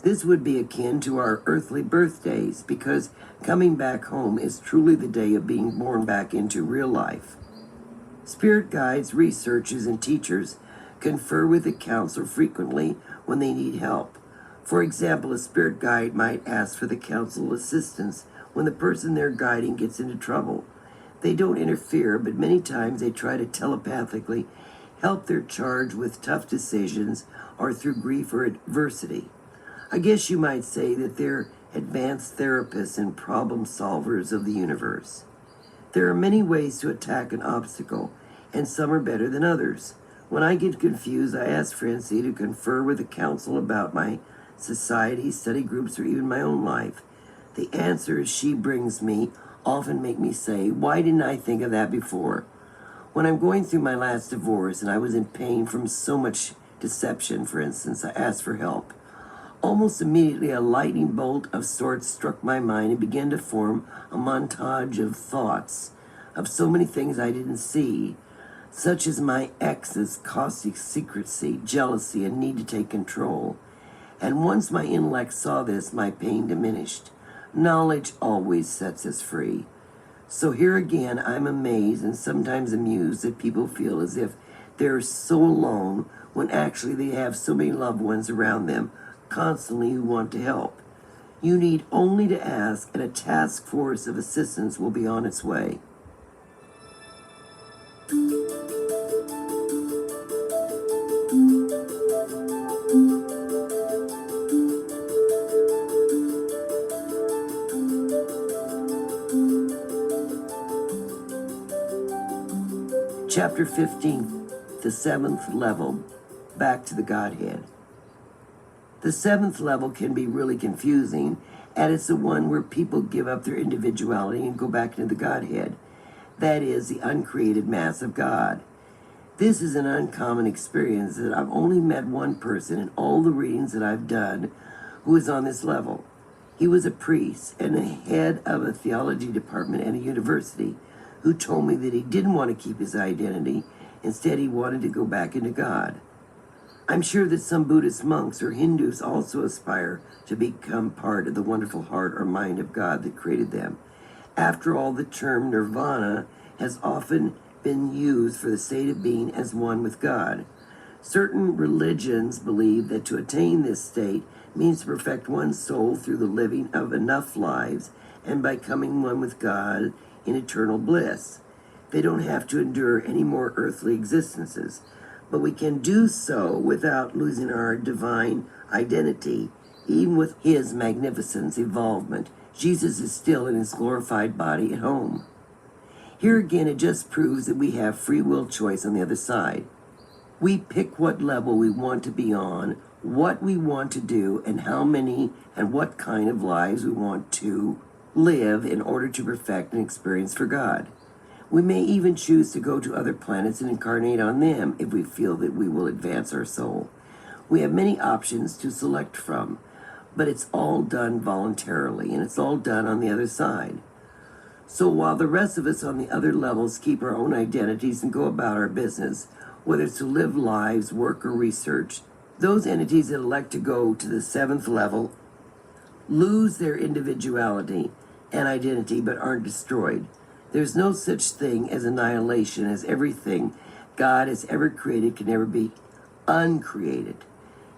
This would be akin to our earthly birthdays, because coming back home is truly the day of being born back into real life. Spirit guides, researchers, and teachers confer with the counselor frequently when they need help. For example, a spirit guide might ask for the counsel assistance when the person they're guiding gets into trouble. They don't interfere, but many times they try to telepathically help their charge with tough decisions or through grief or adversity. I guess you might say that they're advanced therapists and problem solvers of the universe. There are many ways to attack an obstacle, and some are better than others. When I get confused, I ask Francie to confer with the counsel about my society, study groups, or even my own life. The answers she brings me often make me say, why didn't I think of that before? When I'm going through my last divorce and I was in pain from so much deception, for instance, I asked for help. Almost immediately, a lightning bolt of sorts struck my mind and began to form a montage of thoughts of so many things I didn't see, such as my ex's caustic secrecy, jealousy, and need to take control. And once my intellect saw this, my pain diminished. Knowledge always sets us free. So here again, I'm amazed and sometimes amused that people feel as if they're so alone when actually they have so many loved ones around them constantly who want to help. You need only to ask, and a task force of assistance will be on its way. Chapter 15, the 7th level, back to the Godhead. The 7th level can be really confusing, and it's the one where people give up their individuality and go back into the Godhead. That is, the uncreated mass of God. This is an uncommon experience that I've only met one person in all the readings that I've done who is on this level. He was a priest and the head of a theology department at a university who told me that he didn't want to keep his identity. Instead, he wanted to go back into God. I'm sure that some Buddhist monks or Hindus also aspire to become part of the wonderful heart or mind of God that created them. After all, the term nirvana has often been used for the state of being as one with God. Certain religions believe that to attain this state means to perfect one's soul through the living of enough lives and by coming one with God in eternal bliss. They don't have to endure any more earthly existences, but we can do so without losing our divine identity. Even with his magnificence evolvement, Jesus is still in his glorified body at home. Here again, it just proves that we have free will choice on the other side. We pick what level we want to be on, what we want to do, and how many and what kind of lives we want to live in order to perfect an experience for God. We may even choose to go to other planets and incarnate on them if we feel that we will advance our soul. We have many options to select from, but it's all done voluntarily, and it's all done on the other side. So while the rest of us on the other levels keep our own identities and go about our business, whether it's to live lives, work, or research, those entities that elect to go to the 7th level lose their individuality and identity but aren't destroyed. There's no such thing as annihilation, as everything God has ever created can never be uncreated.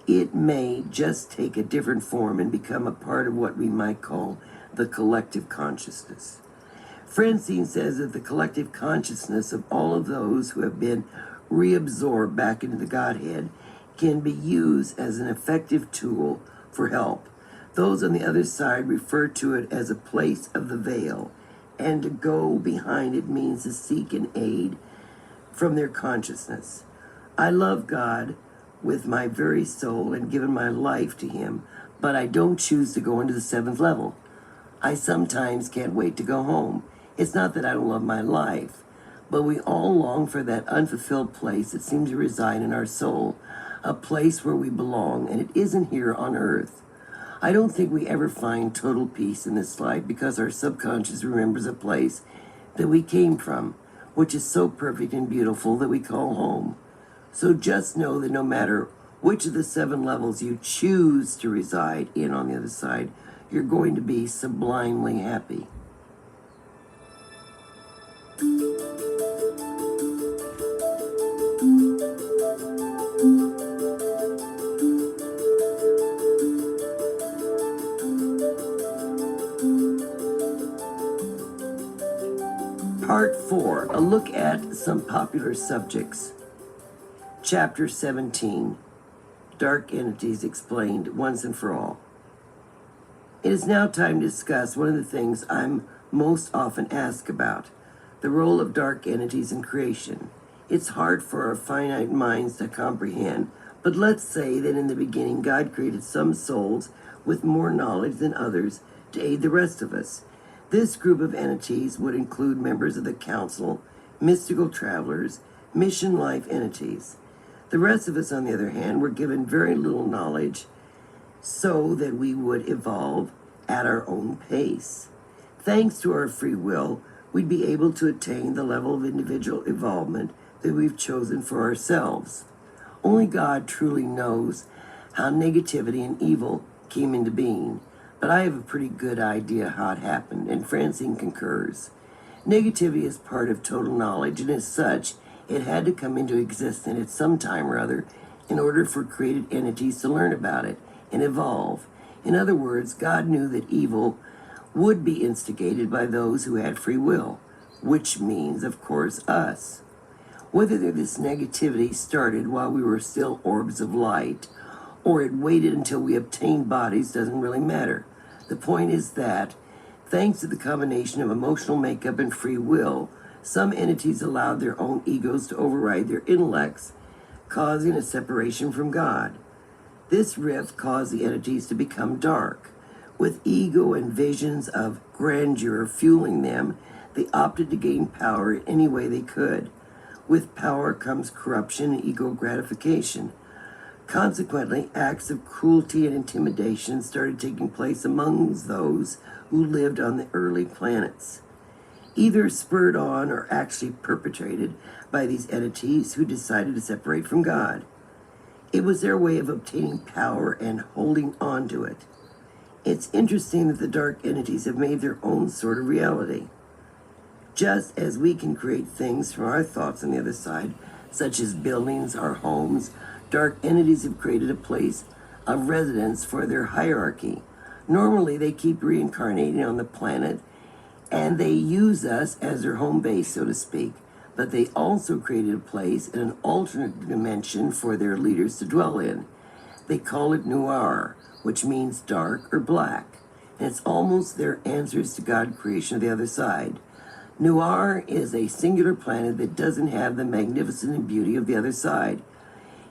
It may just take a different form and become a part of what we might call the collective consciousness. Francine says that the collective consciousness of all of those who have been reabsorbed back into the Godhead can be used as an effective tool for help. Those on the other side refer to it as a place of the veil, and to go behind it means to seek an aid from their consciousness. I love God with my very soul and given my life to Him, but I don't choose to go into the seventh level. I sometimes can't wait to go home. It's not that I don't love my life, but we all long for that unfulfilled place that seems to reside in our soul, a place where we belong, and it isn't here on earth. I don't think we ever find total peace in this life because our subconscious remembers a place that we came from, which is so perfect and beautiful that we call home. So just know that no matter which of the 7 levels you choose to reside in on the other side, you're going to be sublimely happy. Part 4, a look at some popular subjects. Chapter 17, Dark Entities Explained Once and for All. It is now time to discuss one of the things I'm most often asked about, the role of dark entities in creation. It's hard for our finite minds to comprehend, but let's say that in the beginning God created some souls with more knowledge than others to aid the rest of us. This group of entities would include members of the council, mystical travelers, mission life entities. The rest of us, on the other hand, were given very little knowledge so that we would evolve at our own pace. Thanks to our free will, we'd be able to attain the level of individual involvement that we've chosen for ourselves. Only God truly knows how negativity and evil came into being, but I have a pretty good idea how it happened, and Francine concurs. Negativity is part of total knowledge, and as such, it had to come into existence at some time or other in order for created entities to learn about it and evolve. In other words, God knew that evil would be instigated by those who had free will, which means, of course, us. Whether this negativity started while we were still orbs of light, or it waited until we obtained bodies doesn't really matter. The point is that, thanks to the combination of emotional makeup and free will, some entities allowed their own egos to override their intellects, causing a separation from God. This rift caused the entities to become dark. With ego and visions of grandeur fueling them, they opted to gain power in any way they could. With power comes corruption and ego gratification. Consequently, acts of cruelty and intimidation started taking place among those who lived on the early planets, either spurred on or actually perpetrated by these entities who decided to separate from God. It was their way of obtaining power and holding on to it. It's interesting that the dark entities have made their own sort of reality. Just as we can create things from our thoughts on the other side, such as buildings, our homes, dark entities have created a place of residence for their hierarchy. Normally, they keep reincarnating on the planet, and they use us as their home base, so to speak. But they also created a place in an alternate dimension for their leaders to dwell in. They call it Noir, which means dark or black, and it's almost their answers to God's creation of the other side. Noir is a singular planet that doesn't have the magnificent beauty of the other side.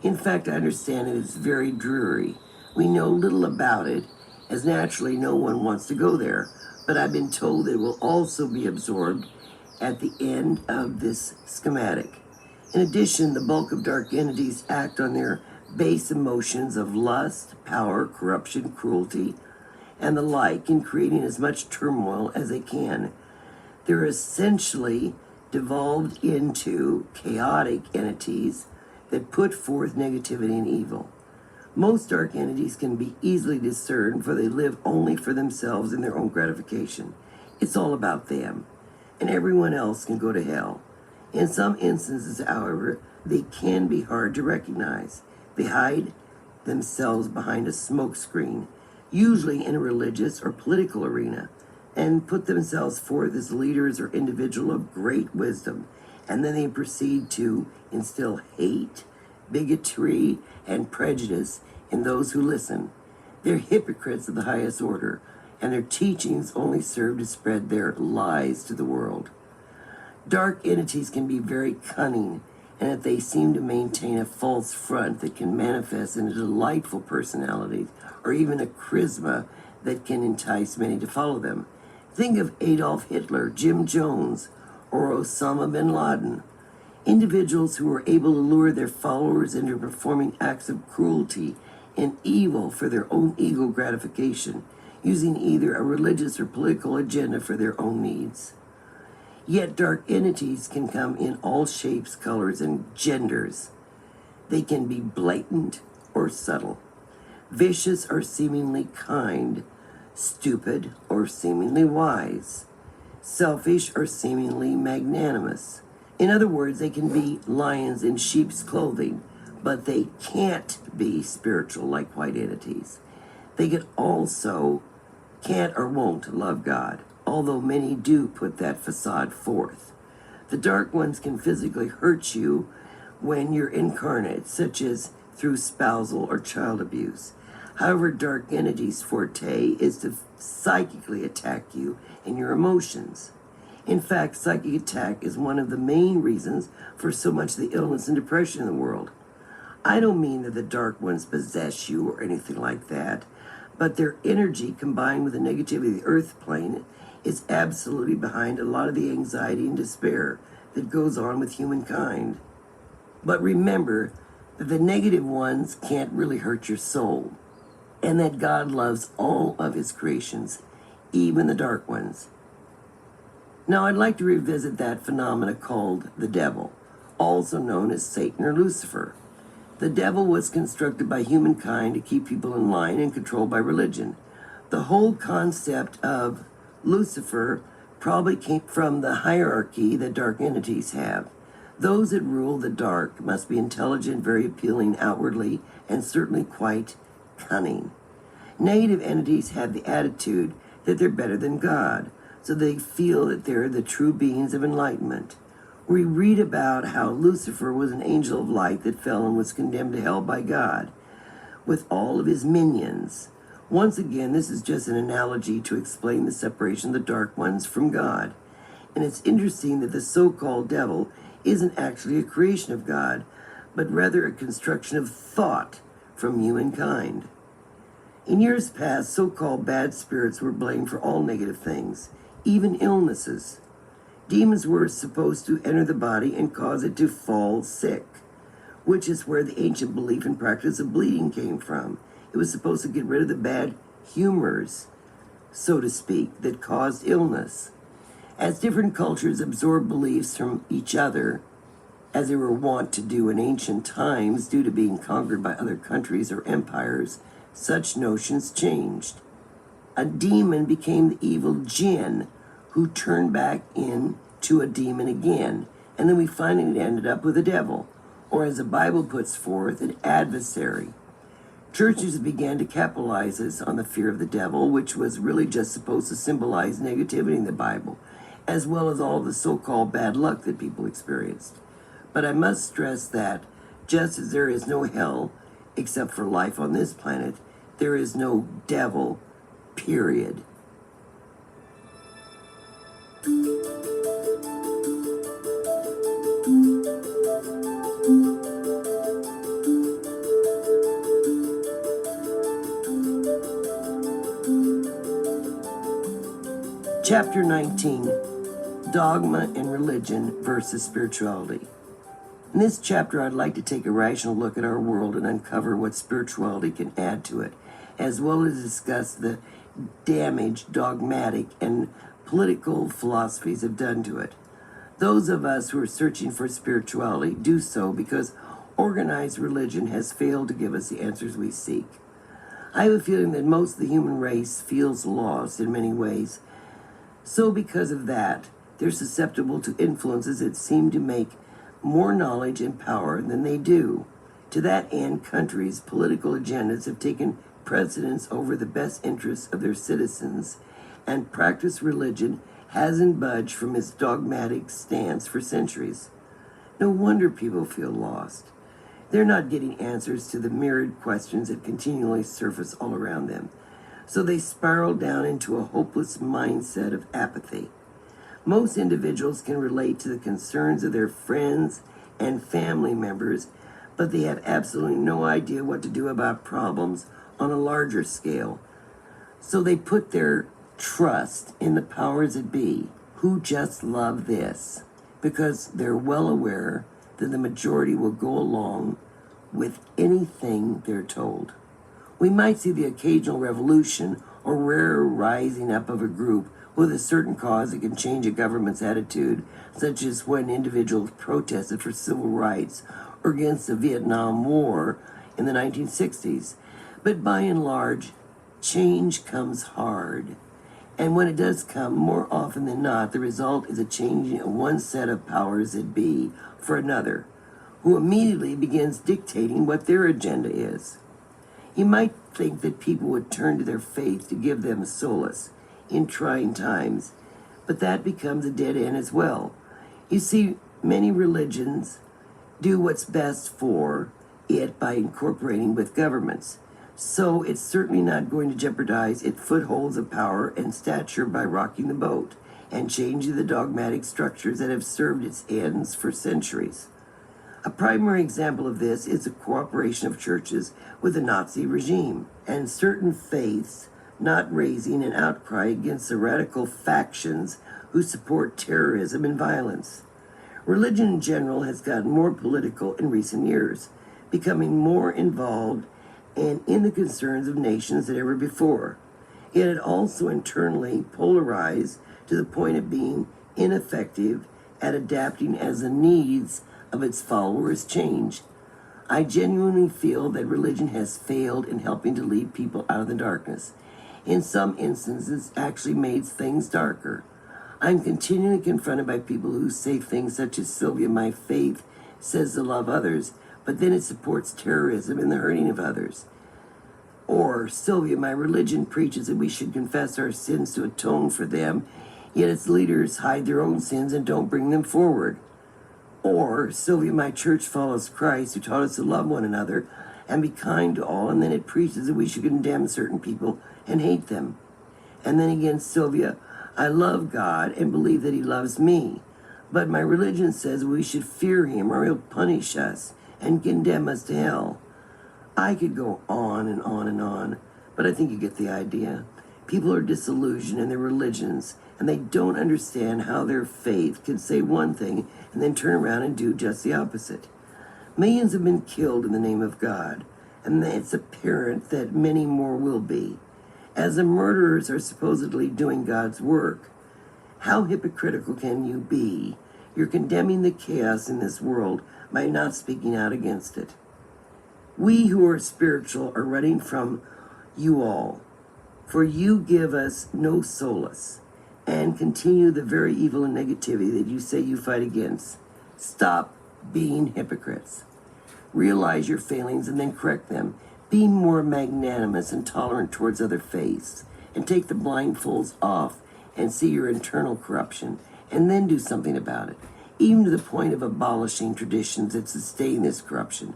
In fact, I understand it's very dreary. We know little about it, as naturally no one wants to go there, but I've been told it will also be absorbed at the end of this schematic. In addition, the bulk of dark entities act on their base emotions of lust, power, corruption, cruelty, and the like in creating as much turmoil as they can. They're essentially devolved into chaotic entities that put forth negativity and evil. Most dark entities can be easily discerned, for they live only for themselves and their own gratification. It's all about them, and everyone else can go to hell. In some instances, however, they can be hard to recognize. They hide themselves behind a smokescreen, usually in a religious or political arena, and put themselves forth as leaders or individuals of great wisdom. And then they proceed to instill hate, bigotry, and prejudice in those who listen. They're hypocrites of the highest order, and their teachings only serve to spread their lies to the world. Dark entities can be very cunning, and that they seem to maintain a false front that can manifest in a delightful personality or even a charisma that can entice many to follow them. Think of Adolf Hitler, Jim Jones, or Osama bin Laden, individuals who were able to lure their followers into performing acts of cruelty and evil for their own ego gratification, using either a religious or political agenda for their own needs. Yet dark entities can come in all shapes, colors, and genders. They can be blatant or subtle, vicious or seemingly kind, stupid or seemingly wise, selfish or seemingly magnanimous. In other words, they can be lions in sheep's clothing, but they can't be spiritual like white entities. They can also can't or won't love God, although many do put that facade forth. The dark ones can physically hurt you when you're incarnate, such as through spousal or child abuse. However, dark entities' forte is to psychically attack you and your emotions. In fact, psychic attack is one of the main reasons for so much of the illness and depression in the world. I don't mean that the dark ones possess you or anything like that, but their energy combined with the negativity of the earth plane is absolutely behind a lot of the anxiety and despair that goes on with humankind. But remember that the negative ones can't really hurt your soul, and that God loves all of his creations, even the dark ones. Now I'd like to revisit that phenomena called the devil, also known as Satan or Lucifer. The devil was constructed by humankind to keep people in line and controlled by religion. The whole concept of Lucifer probably came from the hierarchy that dark entities have. Those that rule the dark must be intelligent, very appealing outwardly, and certainly quite cunning. Negative entities have the attitude that they're better than God, so they feel that they're the true beings of enlightenment. We read about how Lucifer was an angel of light that fell and was condemned to hell by God, with all of his minions. Once again, this is just an analogy to explain the separation of the dark ones from God. And it's interesting that the so-called devil isn't actually a creation of God, but rather a construction of thought from humankind. In years past, so-called bad spirits were blamed for all negative things, even illnesses. Demons were supposed to enter the body and cause it to fall sick, which is where the ancient belief and practice of bleeding came from. It was supposed to get rid of the bad humors, so to speak, that caused illness. As different cultures absorbed beliefs from each other, as they were wont to do in ancient times due to being conquered by other countries or empires, such notions changed. A demon became the evil jinn, who turned back into a demon again, and then we finally ended up with a devil, or as the Bible puts forth, an adversary. Churches began to capitalize this on the fear of the devil, which was really just supposed to symbolize negativity in the Bible, as well as all the so-called bad luck that people experienced. But I must stress that just as there is no hell except for life on this planet, there is no devil, period. Chapter 19, Dogma and Religion versus Spirituality. In this chapter, I'd like to take a rational look at our world and uncover what spirituality can add to it, as well as discuss the damage dogmatic and political philosophies have done to it. Those of us who are searching for spirituality do so because organized religion has failed to give us the answers we seek. I have a feeling that most of the human race feels lost in many ways. So because of that, they're susceptible to influences that seem to make more knowledge and power than they do. To that end, countries' political agendas have taken precedence over the best interests of their citizens, and practiced religion hasn't budged from its dogmatic stance for centuries. No wonder people feel lost. They're not getting answers to the myriad questions that continually surface all around them, so they spiral down into a hopeless mindset of apathy. Most individuals can relate to the concerns of their friends and family members, but they have absolutely no idea what to do about problems on a larger scale. So they put their trust in the powers that be, who just love this, because they're well aware that the majority will go along with anything they're told. We might see the occasional revolution or rare rising up of a group with a certain cause that can change a government's attitude, such as when individuals protested for civil rights or against the Vietnam War in the 1960s. But by and large, change comes hard. And when it does come, more often than not, the result is a changing of one set of powers that be for another, who immediately begins dictating what their agenda is. You might think that people would turn to their faith to give them solace in trying times, but that becomes a dead end as well. You see, many religions do what's best for it by incorporating with governments, so it's certainly not going to jeopardize its footholds of power and stature by rocking the boat and changing the dogmatic structures that have served its ends for centuries. A primary example of this is the cooperation of churches with the Nazi regime, and certain faiths not raising an outcry against the radical factions who support terrorism and violence. Religion in general has gotten more political in recent years, becoming more involved and in the concerns of nations than ever before. Yet it also internally polarized to the point of being ineffective at adapting as the needs of its followers change. I genuinely feel that religion has failed in helping to lead people out of the darkness. In some instances, actually made things darker. I'm continually confronted by people who say things such as, Sylvia, my faith says to love others, but then it supports terrorism and the hurting of others. Or, Sylvia, my religion preaches that we should confess our sins to atone for them, yet its leaders hide their own sins and don't bring them forward. Or, Sylvia, my church follows Christ, who taught us to love one another and be kind to all, and then it preaches that we should condemn certain people and hate them. And then again, Sylvia, I love God and believe that he loves me, but my religion says we should fear him or he'll punish us and condemn us to hell. I could go on and on and on, but I think you get the idea. People are disillusioned in their religions, and they don't understand how their faith can say one thing and then turn around and do just the opposite. Millions have been killed in the name of God, and it's apparent that many more will be. As the murderers are supposedly doing God's work, how hypocritical can you be? You're condemning the chaos in this world by not speaking out against it. We who are spiritual are running from you all, for you give us no solace, and continue the very evil and negativity that you say you fight against. Stop being hypocrites. Realize your failings and then correct them. Be more magnanimous and tolerant towards other faiths, and take the blindfolds off and see your internal corruption, and then do something about it, even to the point of abolishing traditions that sustain this corruption.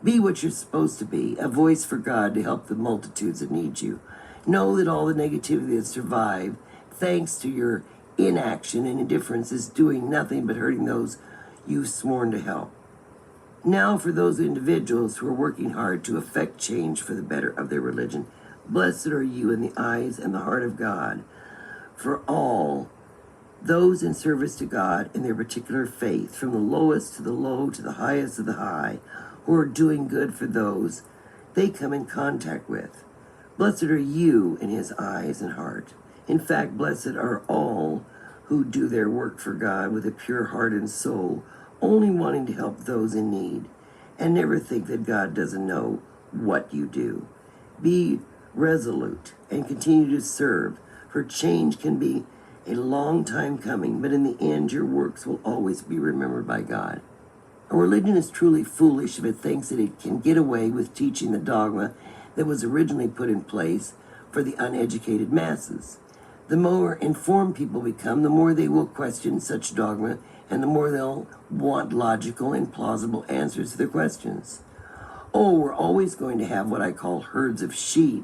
Be what you're supposed to be, a voice for God to help the multitudes that need you. Know that all the negativity that survived, thanks to your inaction and indifference, is doing nothing but hurting those you've sworn to help. Now, for those individuals who are working hard to effect change for the better of their religion, blessed are you in the eyes and the heart of God. For all those in service to God in their particular faith, from the lowest to the low to the highest of the high, who are doing good for those they come in contact with. Blessed are you in his eyes and heart. In fact, blessed are all who do their work for God with a pure heart and soul, only wanting to help those in need, and never think that God doesn't know what you do. Be resolute and continue to serve, for change can be a long time coming, but in the end your works will always be remembered by God. A religion is truly foolish if it thinks that it can get away with teaching the dogma that was originally put in place for the uneducated masses. The more informed people become, the more they will question such dogma, and the more they'll want logical and plausible answers to their questions. Oh, we're always going to have what I call herds of sheep,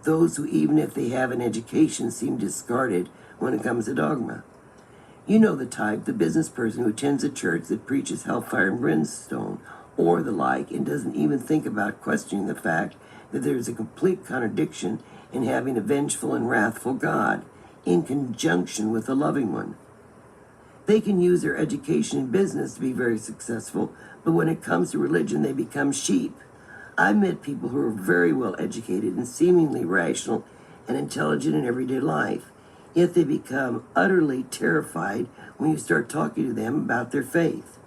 those who, even if they have an education, seem discarded when it comes to dogma. You know the type, the business person who attends a church that preaches hellfire and brimstone, or the like, and doesn't even think about questioning the fact that there is a complete contradiction in having a vengeful and wrathful God in conjunction with a loving one. They can use their education in business to be very successful, but when it comes to religion, they become sheep. I've met people who are very well educated and seemingly rational and intelligent in everyday life, yet they become utterly terrified when you start talking to them about their faith.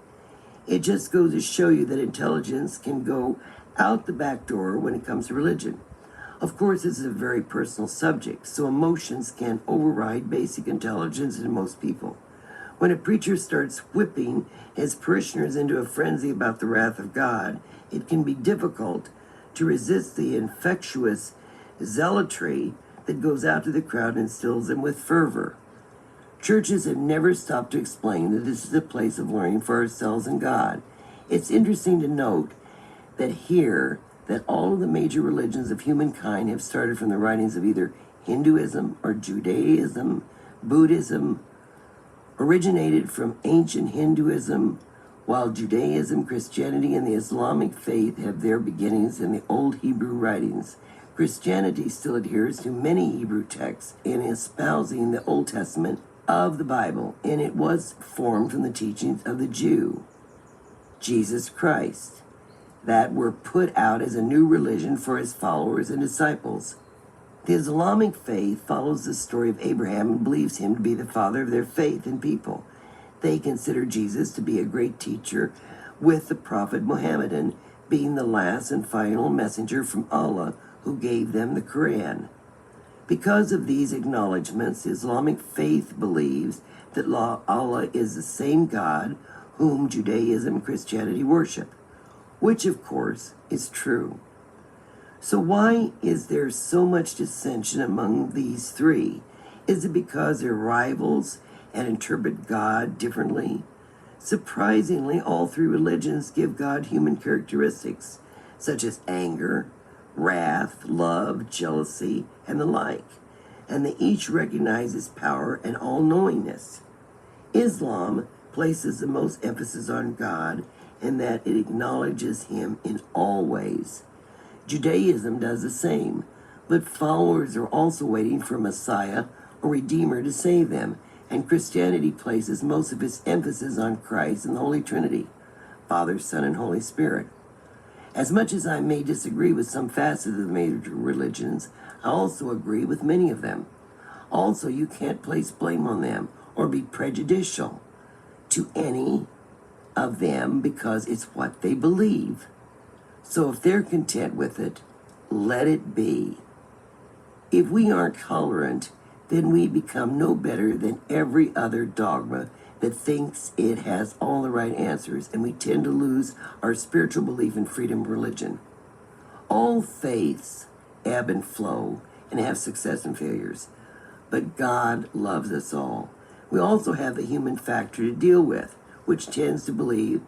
It just goes to show you that intelligence can go out the back door when it comes to religion. Of course, this is a very personal subject, so emotions can override basic intelligence in most people. When a preacher starts whipping his parishioners into a frenzy about the wrath of God, it can be difficult to resist the infectious zealotry that goes out to the crowd and instills them with fervor. Churches have never stopped to explain that this is a place of learning for ourselves and God. It's interesting to note that all of the major religions of humankind have started from the writings of either Hinduism or Judaism. Buddhism originated from ancient Hinduism, while Judaism, Christianity, and the Islamic faith have their beginnings in the old Hebrew writings. Christianity still adheres to many Hebrew texts in espousing the Old Testament of the Bible, and it was formed from the teachings of the Jew, Jesus Christ, that were put out as a new religion for his followers and disciples. The Islamic faith follows the story of Abraham and believes him to be the father of their faith and people. They consider Jesus to be a great teacher, with the prophet Muhammad being the last and final messenger from Allah who gave them the Quran. Because of these acknowledgments, the Islamic faith believes that Allah is the same God whom Judaism and Christianity worship, which of course is true. So why is there so much dissension among these three? Is it because they're rivals and interpret God differently? Surprisingly, all three religions give God human characteristics, such as anger, wrath, love, jealousy, and the like, and they each recognize his power and all-knowingness. Islam places the most emphasis on God in that it acknowledges him in all ways. Judaism does the same, but followers are also waiting for a Messiah or Redeemer to save them, and Christianity places most of its emphasis on Christ and the Holy Trinity, Father, Son, and Holy Spirit. As much as I may disagree with some facets of the major religions, I also agree with many of them. Also, you can't place blame on them or be prejudicial to any of them because it's what they believe. So if they're content with it, let it be. If we aren't tolerant, then we become no better than every other dogma that thinks it has all the right answers, and we tend to lose our spiritual belief in freedom of religion. All faiths ebb and flow and have success and failures, but God loves us all. We also have the human factor to deal with, which tends to believe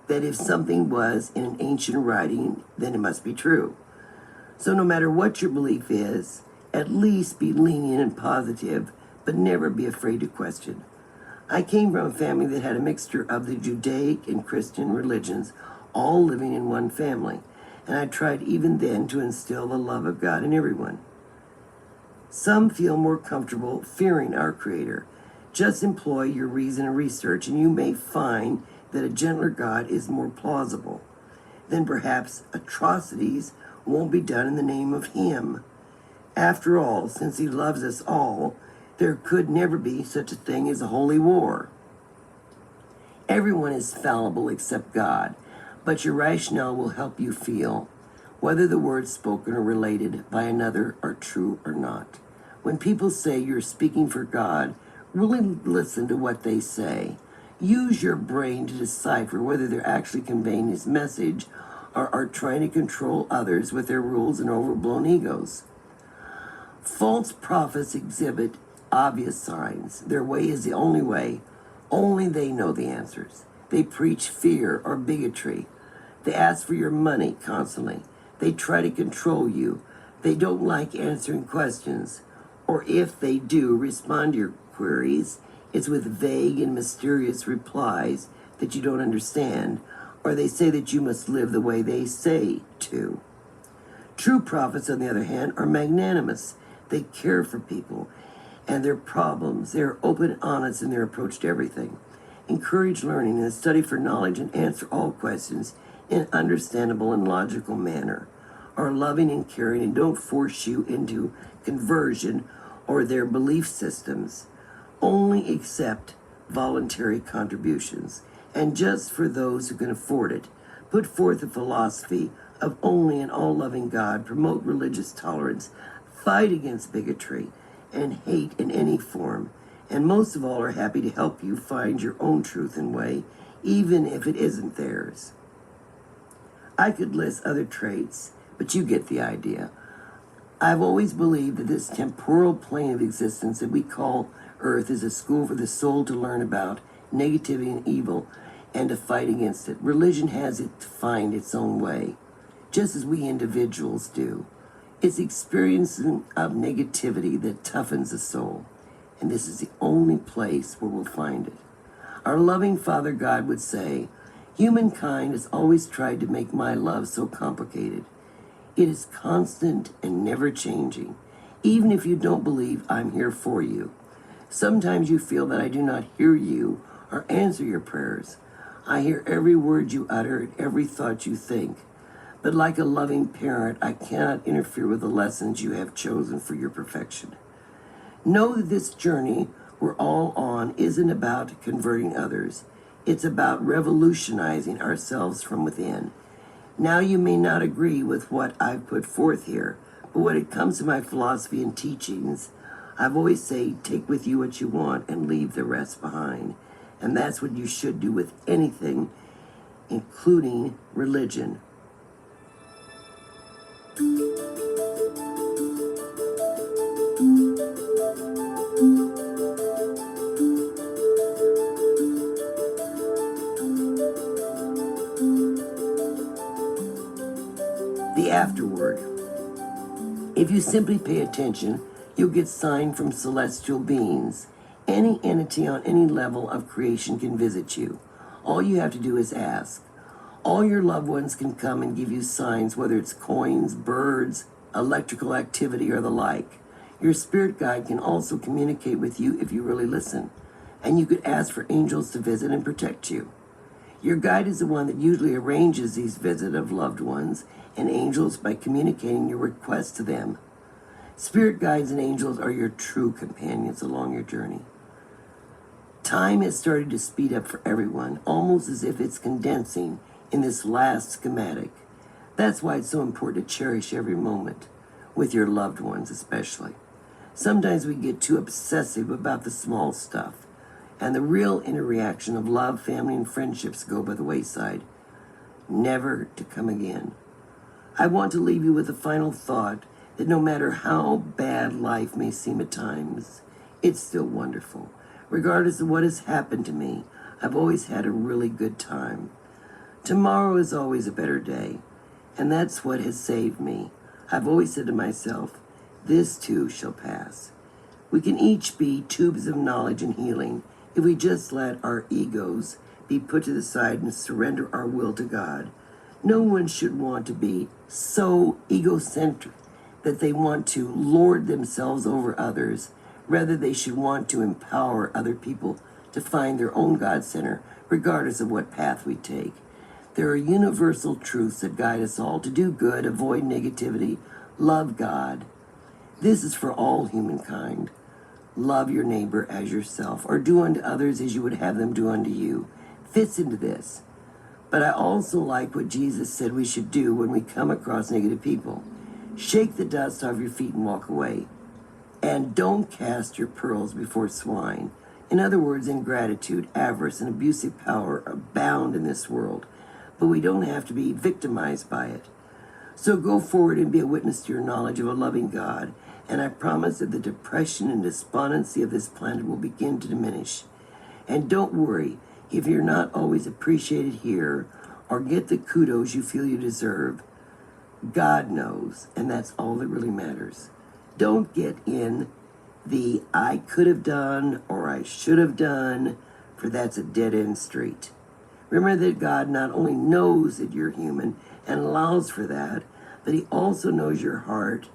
that if something was in an ancient writing, then it must be true. So no matter what your belief is, at least be lenient and positive, but never be afraid to question. I came from a family that had a mixture of the Judaic and Christian religions, all living in one family, and I tried even then to instill the love of God in everyone. Some feel more comfortable fearing our Creator. Just employ your reason and research, and you may find that a gentler God is more plausible. Then perhaps atrocities won't be done in the name of Him. After all, since He loves us all, there could never be such a thing as a holy war. Everyone is fallible except God, but your rationale will help you feel whether the words spoken or related by another are true or not. When people say you're speaking for God, really listen to what they say. Use your brain to decipher whether they're actually conveying his message or are trying to control others with their rules and overblown egos. False prophets exhibit obvious signs. Their way is the only way. Only they know the answers. They preach fear or bigotry. They ask for your money constantly. They try to control you. They don't like answering questions. Or if they do respond to your queries, it's with vague and mysterious replies that you don't understand, or they say that you must live the way they say to. True prophets, on the other hand, are magnanimous. They care for people and their problems. They're open, honest in their approach to everything. Encourage learning and study for knowledge and answer all questions in an understandable and logical manner. Are loving and caring and don't force you into conversion or their belief systems. Only accept voluntary contributions, and just for those who can afford it, put forth a philosophy of only an all-loving God, promote religious tolerance, fight against bigotry and hate in any form, and most of all are happy to help you find your own truth and way, even if it isn't theirs. I could list other traits, but you get the idea. I've always believed that this temporal plane of existence that we call Earth is a school for the soul to learn about negativity and evil and to fight against it. Religion has it to find its own way, just as we individuals do. It's experiencing of negativity that toughens the soul, and this is the only place where we'll find it. Our loving Father God would say, humankind has always tried to make my love so complicated. It is constant and never changing, even if you don't believe I'm here for you. Sometimes you feel that I do not hear you or answer your prayers. I hear every word you utter and every thought you think. But like a loving parent, I cannot interfere with the lessons you have chosen for your perfection. Know that this journey we're all on isn't about converting others. It's about revolutionizing ourselves from within. Now you may not agree with what I've put forth here, but when it comes to my philosophy and teachings, I've always said, take with you what you want and leave the rest behind. And that's what you should do with anything, including religion. The afterword. If you simply pay attention, you'll get sign from celestial beings. Any entity on any level of creation can visit you. All you have to do is ask. All your loved ones can come and give you signs, whether it's coins, birds, electrical activity, or the like. Your spirit guide can also communicate with you if you really listen. And you could ask for angels to visit and protect you. Your guide is the one that usually arranges these visits of loved ones and angels by communicating your request to them. Spirit guides and angels are your true companions along your journey. Time has started to speed up for everyone, almost as if it's condensing in this last schematic. That's why it's so important to cherish every moment, with your loved ones especially. Sometimes we get too obsessive about the small stuff, and the real inner reaction of love, family, and friendships go by the wayside, never to come again. I want to leave you with a final thought that no matter how bad life may seem at times, it's still wonderful. Regardless of what has happened to me, I've always had a really good time. Tomorrow is always a better day, and that's what has saved me. I've always said to myself, this too shall pass. We can each be tubes of knowledge and healing if we just let our egos be put to the side and surrender our will to God. No one should want to be so egocentric that they want to lord themselves over others. Rather, they should want to empower other people to find their own God center, regardless of what path we take. There are universal truths that guide us all to do good, avoid negativity, love God. This is for all humankind. Love your neighbor as yourself, or do unto others as you would have them do unto you. Fits into this. But I also like what Jesus said we should do when we come across negative people. Shake the dust off your feet and walk away. And don't cast your pearls before swine. In other words, ingratitude, avarice, and abusive power abound in this world, but we don't have to be victimized by it. So go forward and be a witness to your knowledge of a loving God, and I promise that the depression and despondency of this planet will begin to diminish. And don't worry if you're not always appreciated here or get the kudos you feel you deserve. God knows, and that's all that really matters. Don't get in the I could have done or I should have done, for that's a dead-end street. Remember that God not only knows that you're human and allows for that, but he also knows your heart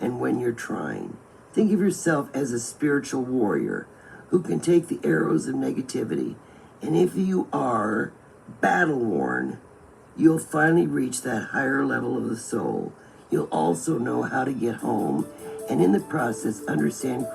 and when you're trying. Think of yourself as a spiritual warrior who can take the arrows of negativity, and if you are battle-worn, you'll finally reach that higher level of the soul. You'll also know how to get home, and in the process understand